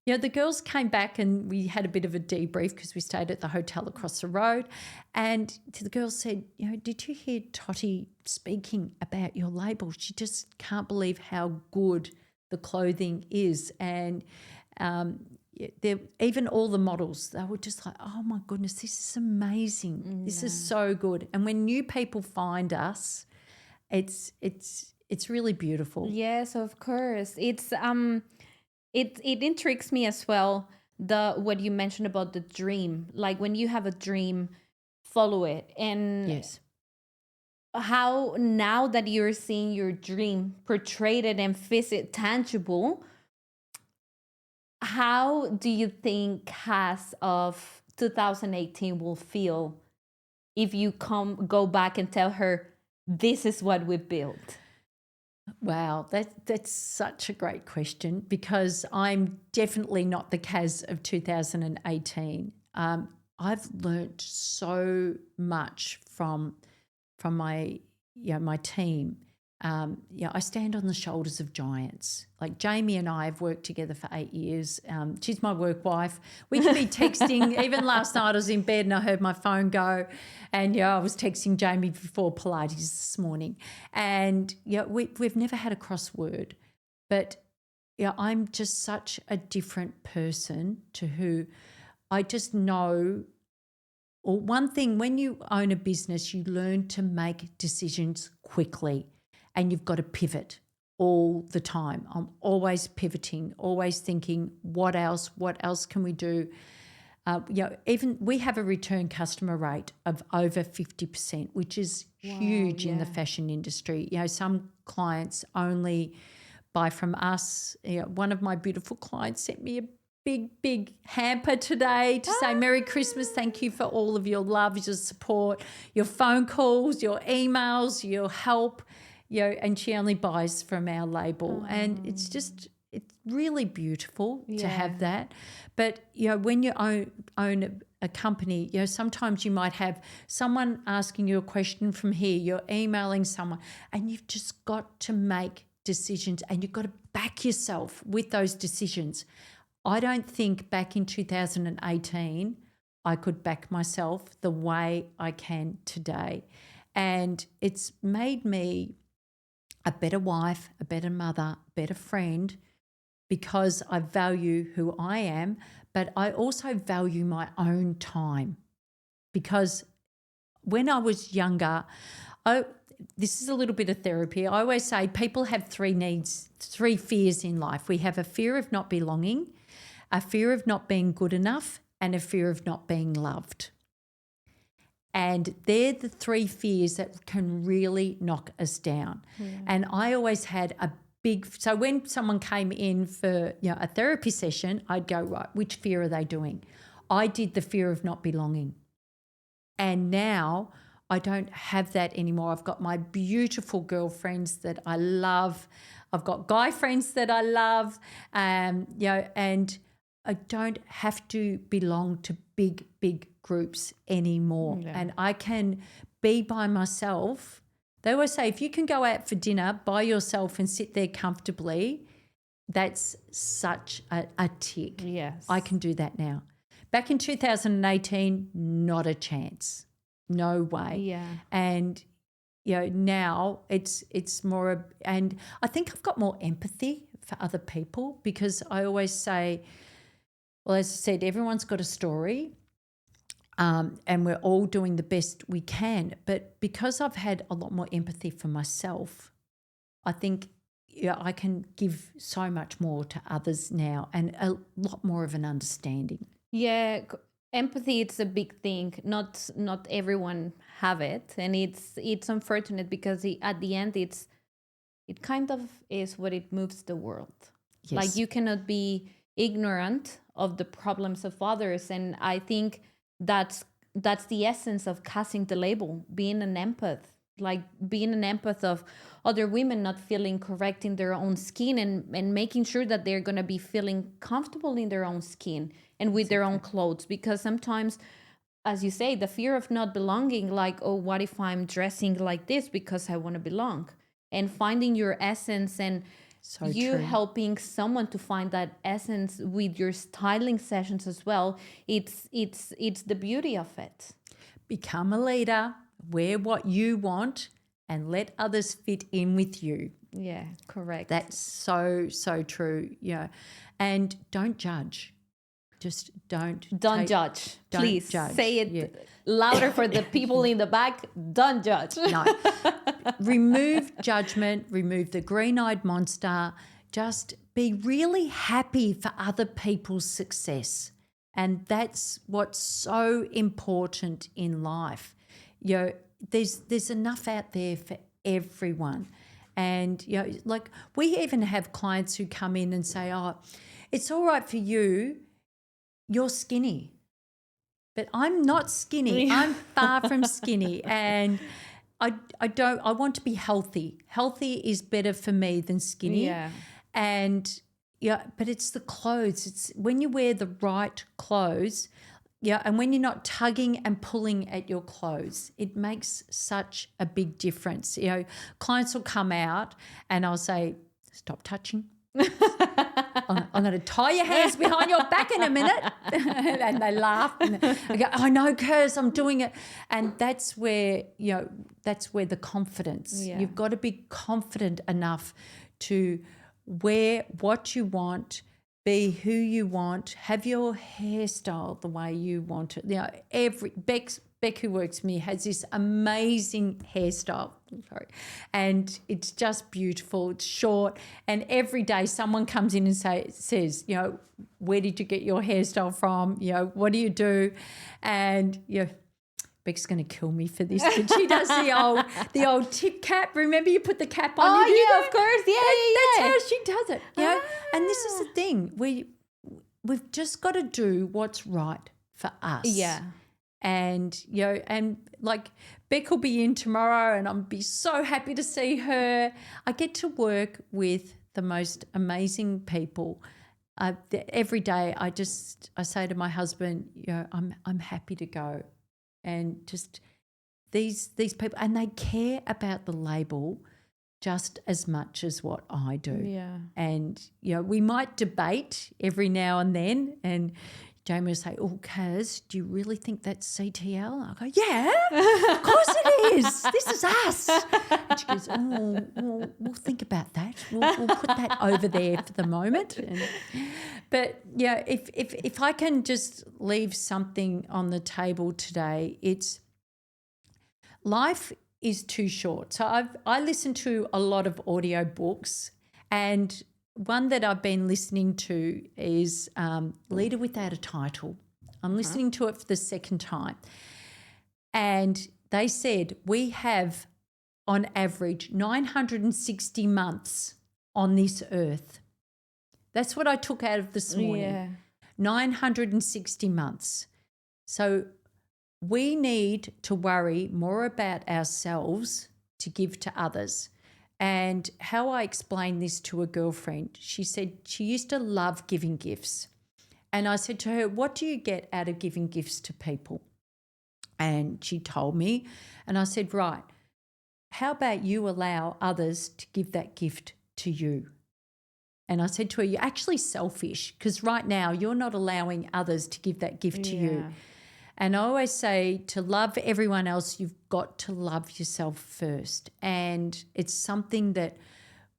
[SPEAKER 2] The girls came back, and we had a bit of a debrief because we stayed at the hotel across the road. And the girls said, "Did you hear Tottie speaking about your label? She just can't believe how good the clothing is." And even all the models, they were just like, "Oh my goodness, this is amazing. This is so good." And when new people find us, it's really beautiful.
[SPEAKER 1] Yes, of course. It's it intrigues me as well, what you mentioned about the dream. Like, when you have a dream, follow it. And
[SPEAKER 2] Yes.
[SPEAKER 1] how, now that you're seeing your dream portrayed and tangible, how do you think Caz of 2018 will feel if you go back and tell her, "This is what we built"?
[SPEAKER 2] Wow, that's such a great question, because I'm definitely not the Caz of 2018. I've learnt so much from my my team. I stand on the shoulders of giants. Like, Jamie and I have worked together for 8 years. She's my work wife. We can be texting. Even last night I was in bed and I heard my phone go, and I was texting Jamie before Pilates this morning. And we've never had a crossword, but I'm just such a different person to who I just know. Or one thing, when you own a business, you learn to make decisions quickly, and you've got to pivot all the time. I'm always pivoting, always thinking, what else can we do? Even we have a return customer rate of over 50%, which is huge in the fashion industry. Some clients only buy from us. One of my beautiful clients sent me a big hamper today to say Merry Christmas. Thank you for all of your love, your support, your phone calls, your emails, your help. And she only buys from our label. And it's really beautiful to have that. But, when you own a company, sometimes you might have someone asking you a question from here, you're emailing someone, and you've just got to make decisions, and you've got to back yourself with those decisions. I don't think back in 2018 I could back myself the way I can today. And it's made me a better wife, a better mother, a better friend, because I value who I am, but I also value my own time, because when I was younger, this is a little bit of therapy. I always say people have three needs, three fears in life. We have a fear of not belonging, a fear of not being good enough, and a fear of not being loved. And they're the three fears that can really knock us down. Yeah. And I always had so when someone came in for a therapy session, I'd go, right, which fear are they doing? I did the fear of not belonging. And now I don't have that anymore. I've got my beautiful girlfriends that I love. I've got guy friends that I love, and I don't have to belong to big groups anymore. Yeah. And I can be by myself. They always say, if you can go out for dinner by yourself and sit there comfortably, that's such a tick.
[SPEAKER 1] Yes.
[SPEAKER 2] I can do that now. Back in 2018, not a chance. No way. Yeah. And now it's more, and I think I've got more empathy for other people, because I always say, well, as I said, everyone's got a story, and we're all doing the best we can. But because I've had a lot more empathy for myself, I think I can give so much more to others now, and a lot more of an understanding.
[SPEAKER 1] Yeah, empathy, it's a big thing. Not everyone have it, and it's unfortunate, because at the end it kind of is what it moves the world. Yes. Like, you cannot be ignorant of the problems of others, and I think that's the essence of Cazinc The Label, being an empath. Like, being an empath of other women not feeling correct in their own skin, and making sure that they're going to be feeling comfortable in their own skin and with their own clothes. Because sometimes, as you say, the fear of not belonging, like, oh, what if I'm dressing like this because I want to belong? And finding your essence, and so you true. Helping someone to find that essence with your styling sessions as well. It's the beauty of it.
[SPEAKER 2] Become a leader. Wear what you want and let others fit in with you.
[SPEAKER 1] Yeah, correct.
[SPEAKER 2] That's so true. Yeah. And don't judge. Just don't
[SPEAKER 1] judge.
[SPEAKER 2] Don't
[SPEAKER 1] Please
[SPEAKER 2] judge.
[SPEAKER 1] Say it louder for the people in the back. Don't judge.
[SPEAKER 2] No. Remove judgment, remove the green-eyed monster. Just be really happy for other people's success. And that's what's so important in life. There's enough out there for everyone. And, like, we even have clients who come in and say, oh, it's all right for you, you're skinny. But I'm not skinny. Yeah. I'm far from skinny. And I want to be healthy. Healthy is better for me than skinny. Yeah. And, but it's the clothes. It's when you wear the right clothes. Yeah, and when you're not tugging and pulling at your clothes, it makes such a big difference. Clients will come out and I'll say, stop touching. I'm going to tie your hands behind your back in a minute. And they laugh. And I go, I know, Caz, I'm doing it. And that's where, the confidence. Yeah. You've got to be confident enough to wear what you want, be who you want, have your hairstyle the way you want it. Beck, who works with me, has this amazing hairstyle. And it's just beautiful. It's short. And every day someone comes in and says, where did you get your hairstyle from? What do you do? And, Beck's going to kill me for this, but she does the old tip cap. Remember, you put the cap on.
[SPEAKER 1] Oh, yeah, of course. Yeah.
[SPEAKER 2] That's how she does it. And this is the thing. We've just got to do what's right for us.
[SPEAKER 1] Yeah.
[SPEAKER 2] And, and like Beck will be in tomorrow and I'll be so happy to see her. I get to work with the most amazing people. Every day I say to my husband, I'm happy to go. And just these people, and they care about the label just as much as what I do.
[SPEAKER 1] Yeah. And,
[SPEAKER 2] we might debate every now and then, and Jamie will say, oh, Caz, do you really think that's CTL? I go, yeah, of course it is. This is us. And she goes, oh, we'll think about that. We'll put that over there for the moment. But yeah, if I can just leave something on the table today, it's life is too short. So I listen to a lot of audio books, and one that I've been listening to is Leader Without a Title. I'm listening to it for the second time. And they said we have on average 960 months on this earth. That's what I took out of this morning.
[SPEAKER 1] Yeah.
[SPEAKER 2] 960 months. So we need to worry more about ourselves to give to others. And how I explained this to a girlfriend, she said she used to love giving gifts. And I said to her, what do you get out of giving gifts to people? And she told me, and I said, right, how about you allow others to give that gift to you? And I said to her, you're actually selfish because right now you're not allowing others to give that gift to you. And I always say to love everyone else, you've got to love yourself first. And it's something that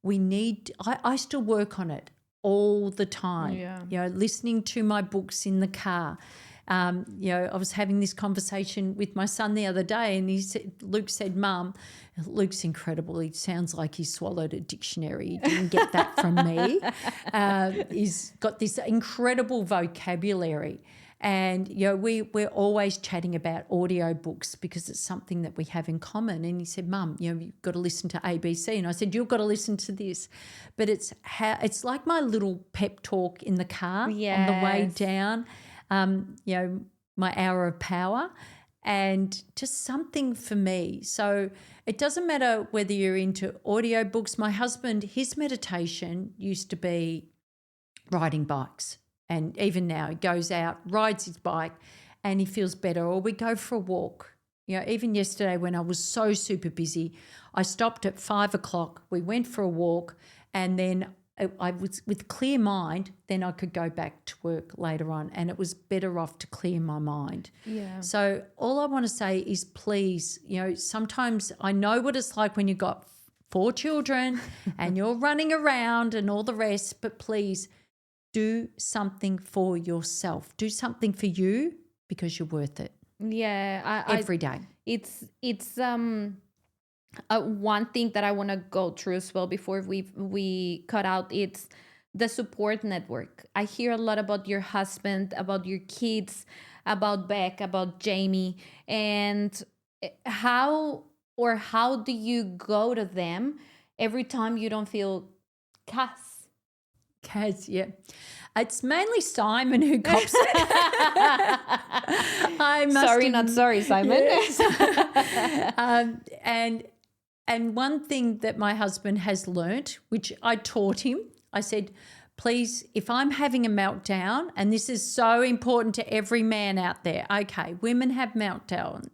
[SPEAKER 2] we need. I still work on it all the time.
[SPEAKER 1] Yeah.
[SPEAKER 2] Listening to my books in the car. I was having this conversation with my son the other day, and Luke said, Mum, Luke's incredible. He sounds like he swallowed a dictionary. He didn't get that from me. He's got this incredible vocabulary. And, we're always chatting about audio books because it's something that we have in common. And he said, Mum, you've got to listen to ABC. And I said, you've got to listen to this. But it's like my little pep talk in the car on the way down. My hour of power, and just something for me. So it doesn't matter whether you're into audiobooks. My husband, his meditation used to be riding bikes. And even now he goes out, rides his bike, and he feels better. Or we go for a walk. Even yesterday when I was so super busy, I stopped at 5:00. We went for a walk, and then I was with clear mind, then I could go back to work later on, and it was better off to clear my mind.
[SPEAKER 1] Yeah.
[SPEAKER 2] So all I want to say is please, sometimes I know what it's like when you've got 4 children and you're running around and all the rest, but please do something for yourself. Do something for you because you're worth it.
[SPEAKER 1] Yeah.
[SPEAKER 2] Every day.
[SPEAKER 1] It's one thing that I want to go through as well before we cut out, it's the support network. I hear a lot about your husband, about your kids, about Beck, about Jamie, and how do you go to them every time you don't feel
[SPEAKER 2] Caz, yeah. It's mainly Simon who cops it.
[SPEAKER 1] Not sorry, Simon.
[SPEAKER 2] Yes. And one thing that my husband has learnt, which I taught him, I said, please, if I'm having a meltdown, and this is so important to every man out there, okay, women have meltdowns.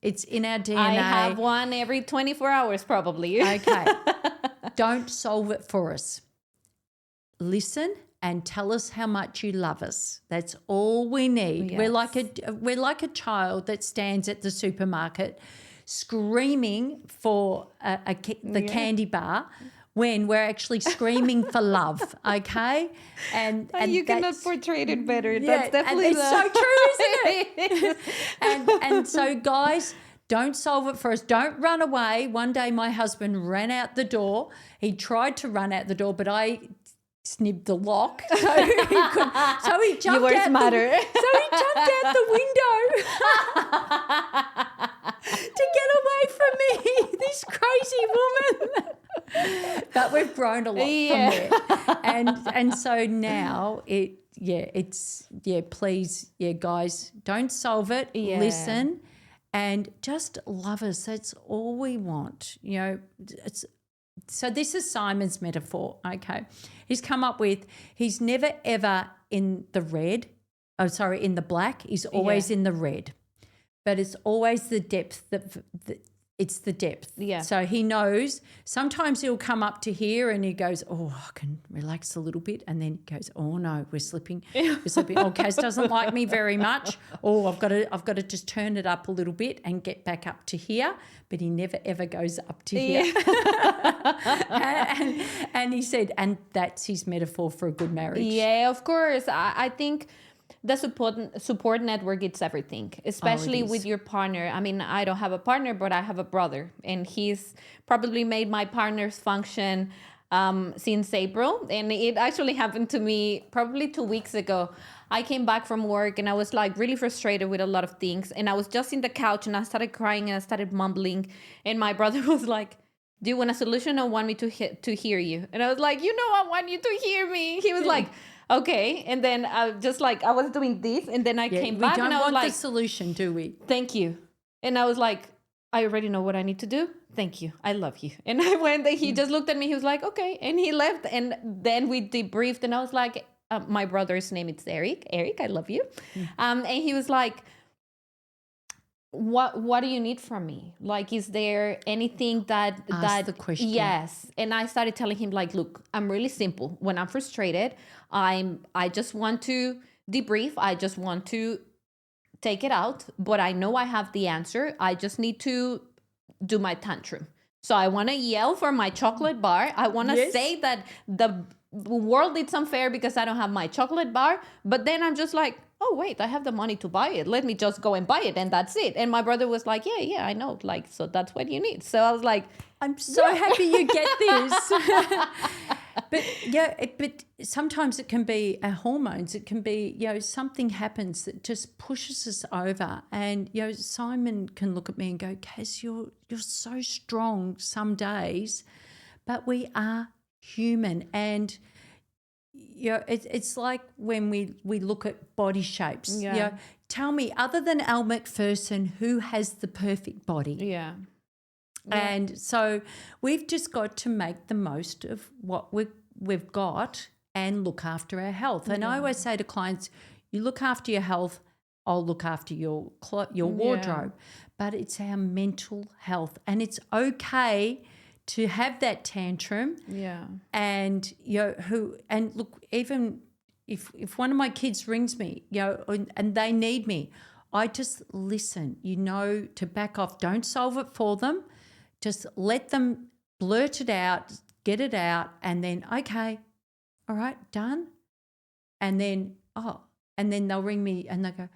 [SPEAKER 2] It's in our DNA.
[SPEAKER 1] I have one every 24 hours probably.
[SPEAKER 2] Okay. Don't solve it for us. Listen and tell us how much you love us. That's all we need.
[SPEAKER 1] Yes.
[SPEAKER 2] We're like a child that stands at the supermarket screaming for the candy bar when we're actually screaming for love, okay? And
[SPEAKER 1] you cannot portray it better.
[SPEAKER 2] Yeah,
[SPEAKER 1] that's definitely
[SPEAKER 2] it's so true, isn't it? and so guys, don't solve it for us. Don't run away. One day my husband ran out the door. He tried to run out the door, but I snibbed the lock, so he jumped
[SPEAKER 1] you were smarter.
[SPEAKER 2] So he jumped out the window to get away from me, this crazy woman. But we've grown a lot from there, and so now please, guys, don't solve it. Listen, and just love us. That's all we want. So this is Simon's metaphor, okay? He's come up with, he's never ever in the in the black. He's always in the red. But it's always the depth it's the depth.
[SPEAKER 1] Yeah.
[SPEAKER 2] So he knows sometimes he'll come up to here and he goes, oh, I can relax a little bit. And then he goes, oh no, we're slipping. We're slipping. Oh, Caz doesn't like me very much. Oh, I've got to just turn it up a little bit and get back up to here. But he never ever goes up to here. and he said, and that's his metaphor for a good marriage.
[SPEAKER 1] Yeah, of course. I think the support network, it's everything, especially with your partner. I mean, I don't have a partner, but I have a brother, and he's probably made my partner's function since April. And it actually happened to me probably 2 weeks ago. I came back from work and I was like really frustrated with a lot of things. And I was just in the couch and I started crying and I started mumbling. And my brother was like, do you want a solution or want me to hear you? And I was like, I want you to hear me. He was like, okay. And then I was doing this. And then I came back and I was like, we don't
[SPEAKER 2] want the solution, do we?
[SPEAKER 1] Thank you. And I was like, I already know what I need to do. Thank you. I love you. And I went and he just looked at me. He was like, okay. And he left. And then we debriefed and I was like, my brother's name is Eric. Eric, I love you. And he was like, what do you need from me? Like, is there anything
[SPEAKER 2] Ask the question.
[SPEAKER 1] Yes. And I started telling him, like, look, I'm really simple. When I'm frustrated, I just want to debrief. I just want to take it out, but I know I have the answer. I just need to do my tantrum. So I want to yell for my chocolate bar. I want to say that the world is unfair because I don't have my chocolate bar. But then I'm just like, oh, wait, I have the money to buy it. Let me just go and buy it. And that's it. And my brother was like, yeah, I know. Like, so that's what you need. So I was like,
[SPEAKER 2] I'm so happy you get this. But sometimes it can be our hormones. It can be, something happens that just pushes us over. And, Simon can look at me and go, Caz, you're so strong some days, but we are human. And, it's like when we look at body shapes.
[SPEAKER 1] Yeah.
[SPEAKER 2] Tell me, other than Elle Macpherson, who has the perfect body?
[SPEAKER 1] Yeah.
[SPEAKER 2] And so we've just got to make the most of what we've got and look after our health. And I always say to clients, you look after your health, I'll look after your wardrobe. But it's our mental health, and it's okay to have that tantrum.
[SPEAKER 1] Yeah.
[SPEAKER 2] And look, even if one of my kids rings me, and they need me, I just listen, to back off. Don't solve it for them. Just let them blurt it out, get it out, and then, okay, all right, done. And then they'll ring me and they go,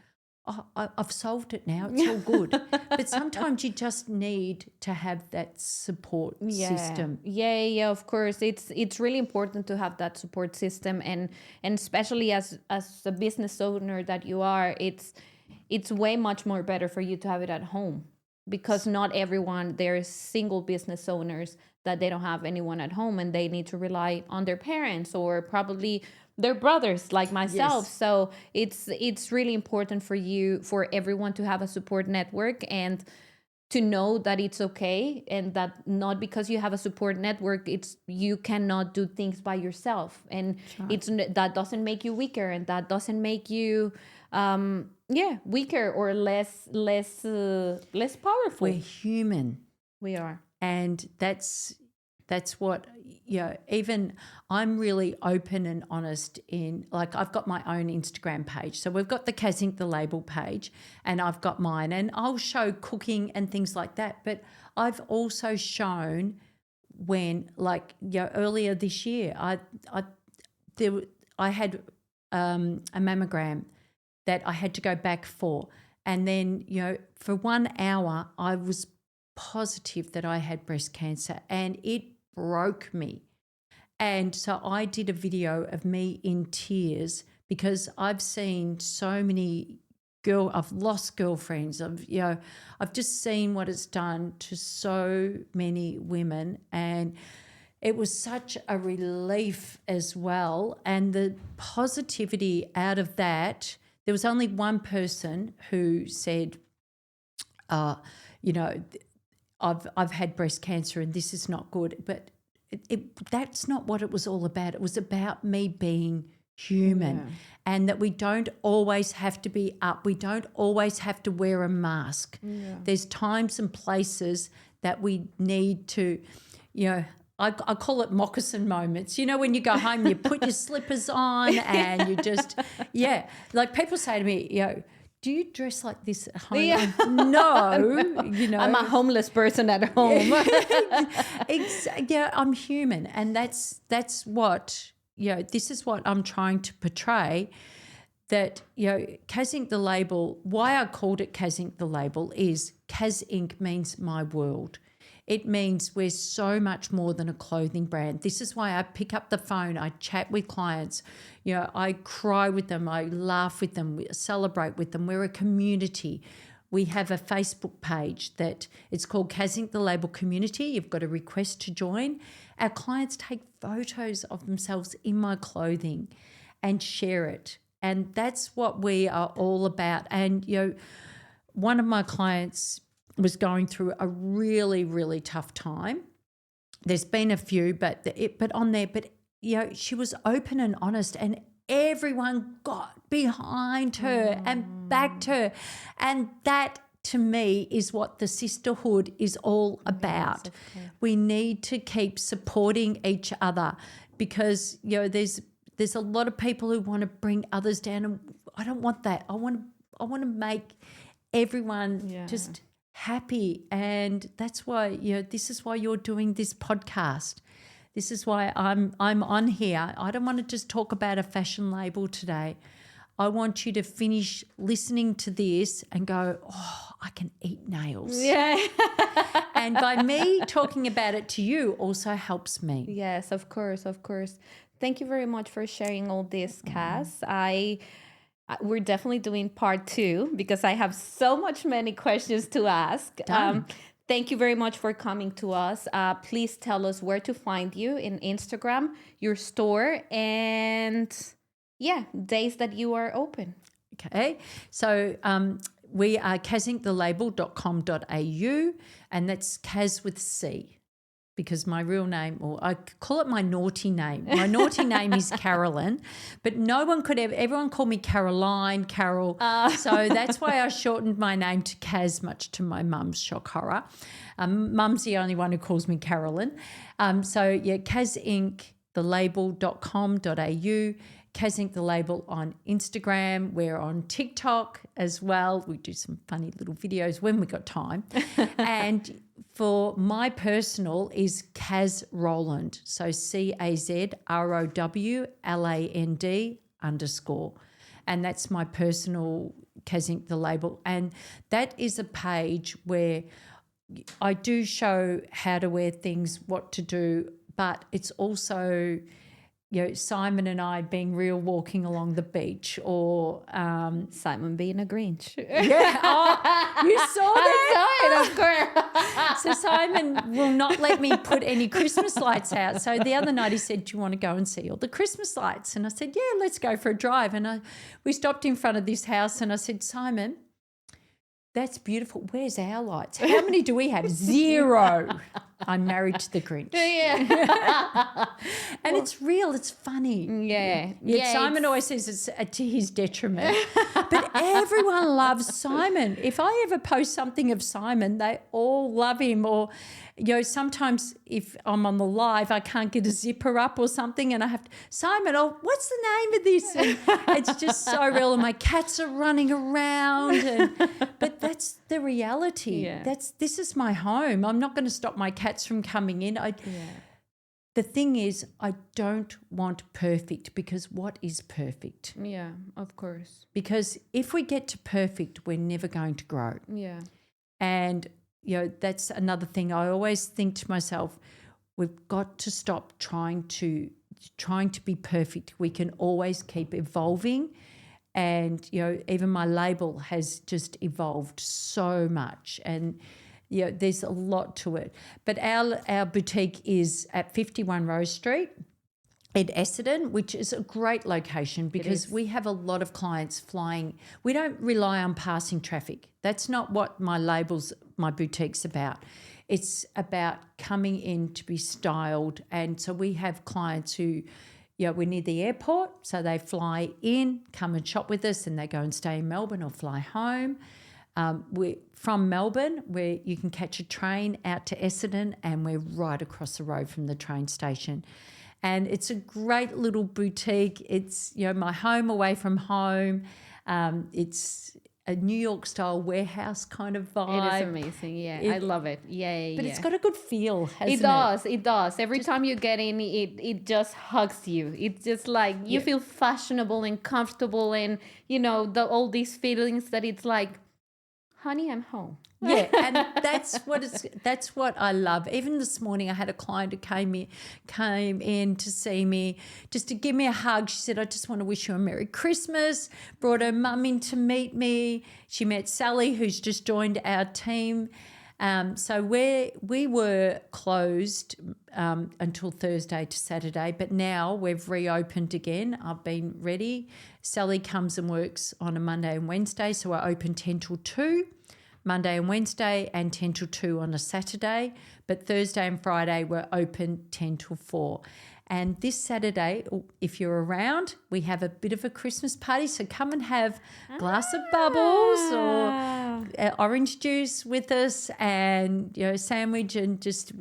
[SPEAKER 2] oh, I've solved it now. It's all good. But sometimes you just need to have that support system.
[SPEAKER 1] Yeah, of course. It's really important to have that support system, and especially as a business owner that you are, it's way much more better for you to have it at home. Because not everyone, there's single business owners that they don't have anyone at home and they need to rely on their parents or probably their brothers like myself. Yes. So it's really important for everyone to have a support network and to know that it's okay, and that not because you have a support network, you cannot do things by yourself. And that doesn't make you weaker, and that doesn't make you weaker or less powerful.
[SPEAKER 2] We're human.
[SPEAKER 1] We are.
[SPEAKER 2] And that's what, even I'm really open and honest in, like, I've got my own Instagram page. So we've got the Cazinc The Label page, and I've got mine, and I'll show cooking and things like that. But I've also shown when, like, earlier this year, I had a mammogram that I had to go back for. And then, for 1 hour, I was positive that I had breast cancer, and it broke me. And so I did a video of me in tears because I've seen so many I've lost girlfriends. I've just seen what it's done to so many women, and it was such a relief as well. And the positivity out of that, there was only one person who said, I've had breast cancer and this is not good. But that's not what it was all about. It was about me being human, and that we don't always have to be up. We don't always have to wear a mask. Yeah. There's times and places that we need to, I call it moccasin moments. When you go home, you put your slippers on and you just, like people say to me, do you dress like this at home?
[SPEAKER 1] Yeah.
[SPEAKER 2] No, you know.
[SPEAKER 1] I'm a homeless person at home.
[SPEAKER 2] Yeah, I'm human, and that's what, you know, this is what I'm trying to portray. That, you know, Cazinc The Label, why I called it Cazinc The Label is Cazinc means my world. It means we're so much more than a clothing brand. This is why I pick up the phone, I chat with clients, you know, I cry with them, I laugh with them, we celebrate with them. We're a community. We have a Facebook page that it's called Cazinc The Label Community. You've got a request to join. Our clients take photos of themselves in my clothing and share it. And that's what we are all about. And, you know, one of my clients was going through a really, really tough time. There's been a few, but you know, she was open and honest, and everyone got behind her and backed her. And that, to me, is what the sisterhood is all about.
[SPEAKER 1] Yes,
[SPEAKER 2] we need to keep supporting each other, because, you know, there's a lot of people who want to bring others down, and I don't want that. I want to make everyone just happy, and that's why, you know, this is why you're doing this podcast. This is why I'm on here. I don't want to just talk about a fashion label today. I want you to finish listening to this and go, oh, I can eat nails.
[SPEAKER 1] Yeah.
[SPEAKER 2] And by me talking about it to you also helps me.
[SPEAKER 1] Yes, of course, of course. Thank you very much for sharing all this, Caz. We're definitely doing part 2 because I have so many questions to ask. Thank you very much for coming to us. Please tell us where to find you in Instagram, your store, and days that you are open.
[SPEAKER 2] Okay, so we are cazinchthelabel.com.au, and that's Caz with C, because my real name, or I call it my naughty name. My naughty name is Carolyn, but no one could everyone called me Caroline, Carol. So that's why I shortened my name to Caz, much to my mum's shock horror. Mum's the only one who calls me Carolyn. CazIncTheLabel.com.au, Cazinc The Label on Instagram. We're on TikTok as well. We do some funny little videos when we got time. And for my personal is Caz Rowland. So CazRowland_. And that's my personal Cazinc The Label. And that is a page where I do show how to wear things, what to do, but it's also, you know, Simon and I being real walking along the beach, or
[SPEAKER 1] Simon being a Grinch.
[SPEAKER 2] Yeah. Oh, you saw that?
[SPEAKER 1] I saw it, of course.
[SPEAKER 2] So Simon will not let me put any Christmas lights out. So the other night he said, do you want to go and see all the Christmas lights? And I said, yeah, let's go for a drive. And we stopped in front of this house, and I said, Simon, that's beautiful. Where's our lights? How many do we have? 0. I'm married to the Grinch.
[SPEAKER 1] Yeah.
[SPEAKER 2] And it's real. It's funny.
[SPEAKER 1] Yeah.
[SPEAKER 2] Simon always says it's to his detriment. But everyone loves Simon. If I ever post something of Simon, they all love him. Or, you know, sometimes if I'm on the live, I can't get a zipper up or something, and I have to, Simon, oh, what's the name of this? And it's just so real. And my cats are running around. But that's the reality.
[SPEAKER 1] Yeah.
[SPEAKER 2] This is my home. I'm not going to stop my cats from coming in. The thing is, I don't want perfect, because what is perfect?
[SPEAKER 1] Yeah, of course.
[SPEAKER 2] Because if we get to perfect, we're never going to grow.
[SPEAKER 1] Yeah.
[SPEAKER 2] And, you know, that's another thing. I always think to myself, we've got to stop trying to be perfect. We can always keep evolving. And, you know, even my label has just evolved so much. And, you know, there's a lot to it. But our boutique is at 51 Rose Street in Essendon, which is a great location because we have a lot of clients flying. We don't rely on passing traffic. That's not what my boutique's about. It's about coming in to be styled. And so we have clients who, you know, we're near the airport, so they fly in, come and shop with us, and they go and stay in Melbourne or fly home. We're from Melbourne, where you can catch a train out to Essendon, and we're right across the road from the train station. And it's a great little boutique. It's, you know, my home away from home. It's a New York style warehouse kind of vibe.
[SPEAKER 1] It is amazing. Yeah, I love it. Yeah,
[SPEAKER 2] But
[SPEAKER 1] yeah.
[SPEAKER 2] it's got a good feel, hasn't it?
[SPEAKER 1] It does. It does. Every time you get in, it just hugs you. It's just like you feel fashionable and comfortable, and all these feelings that it's like, honey, I'm home.
[SPEAKER 2] Yeah, and that's what I love. Even this morning, I had a client who came in to see me just to give me a hug. She said, "I just want to wish you a Merry Christmas." Brought her mum in to meet me. She met Sally, who's just joined our team. So we were closed until Thursday to Saturday, but now we've reopened again. I've been ready. Sally comes and works on a Monday and Wednesday, so we're open 10 till 2. Monday and Wednesday, and 10 till 2 on a Saturday. But Thursday and Friday, we're open 10 till 4. And this Saturday, if you're around, we have a bit of a Christmas party. So come and have a glass of bubbles or orange juice with us, and sandwich, and just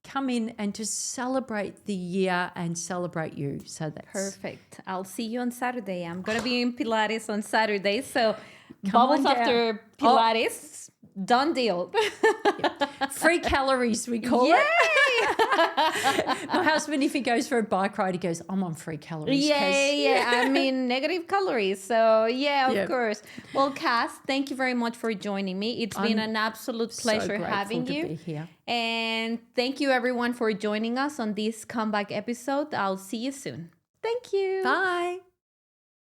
[SPEAKER 2] come in and just celebrate the year and celebrate you. So that's
[SPEAKER 1] perfect. I'll see you on Saturday. I'm gonna be in Pilates on Saturday, so
[SPEAKER 2] Come
[SPEAKER 1] bubbles
[SPEAKER 2] on down.
[SPEAKER 1] after Pilates, done deal.
[SPEAKER 2] Free calories, we call it. My husband, if he goes for a bike ride, he goes, "I'm on free calories."
[SPEAKER 1] Yeah. I mean, negative calories. So, of course. Well, Caz, thank you very much for joining me. It's been an absolute pleasure having you.
[SPEAKER 2] To be here.
[SPEAKER 1] And thank you, everyone, for joining us on this comeback episode. I'll see you soon. Thank you.
[SPEAKER 2] Bye.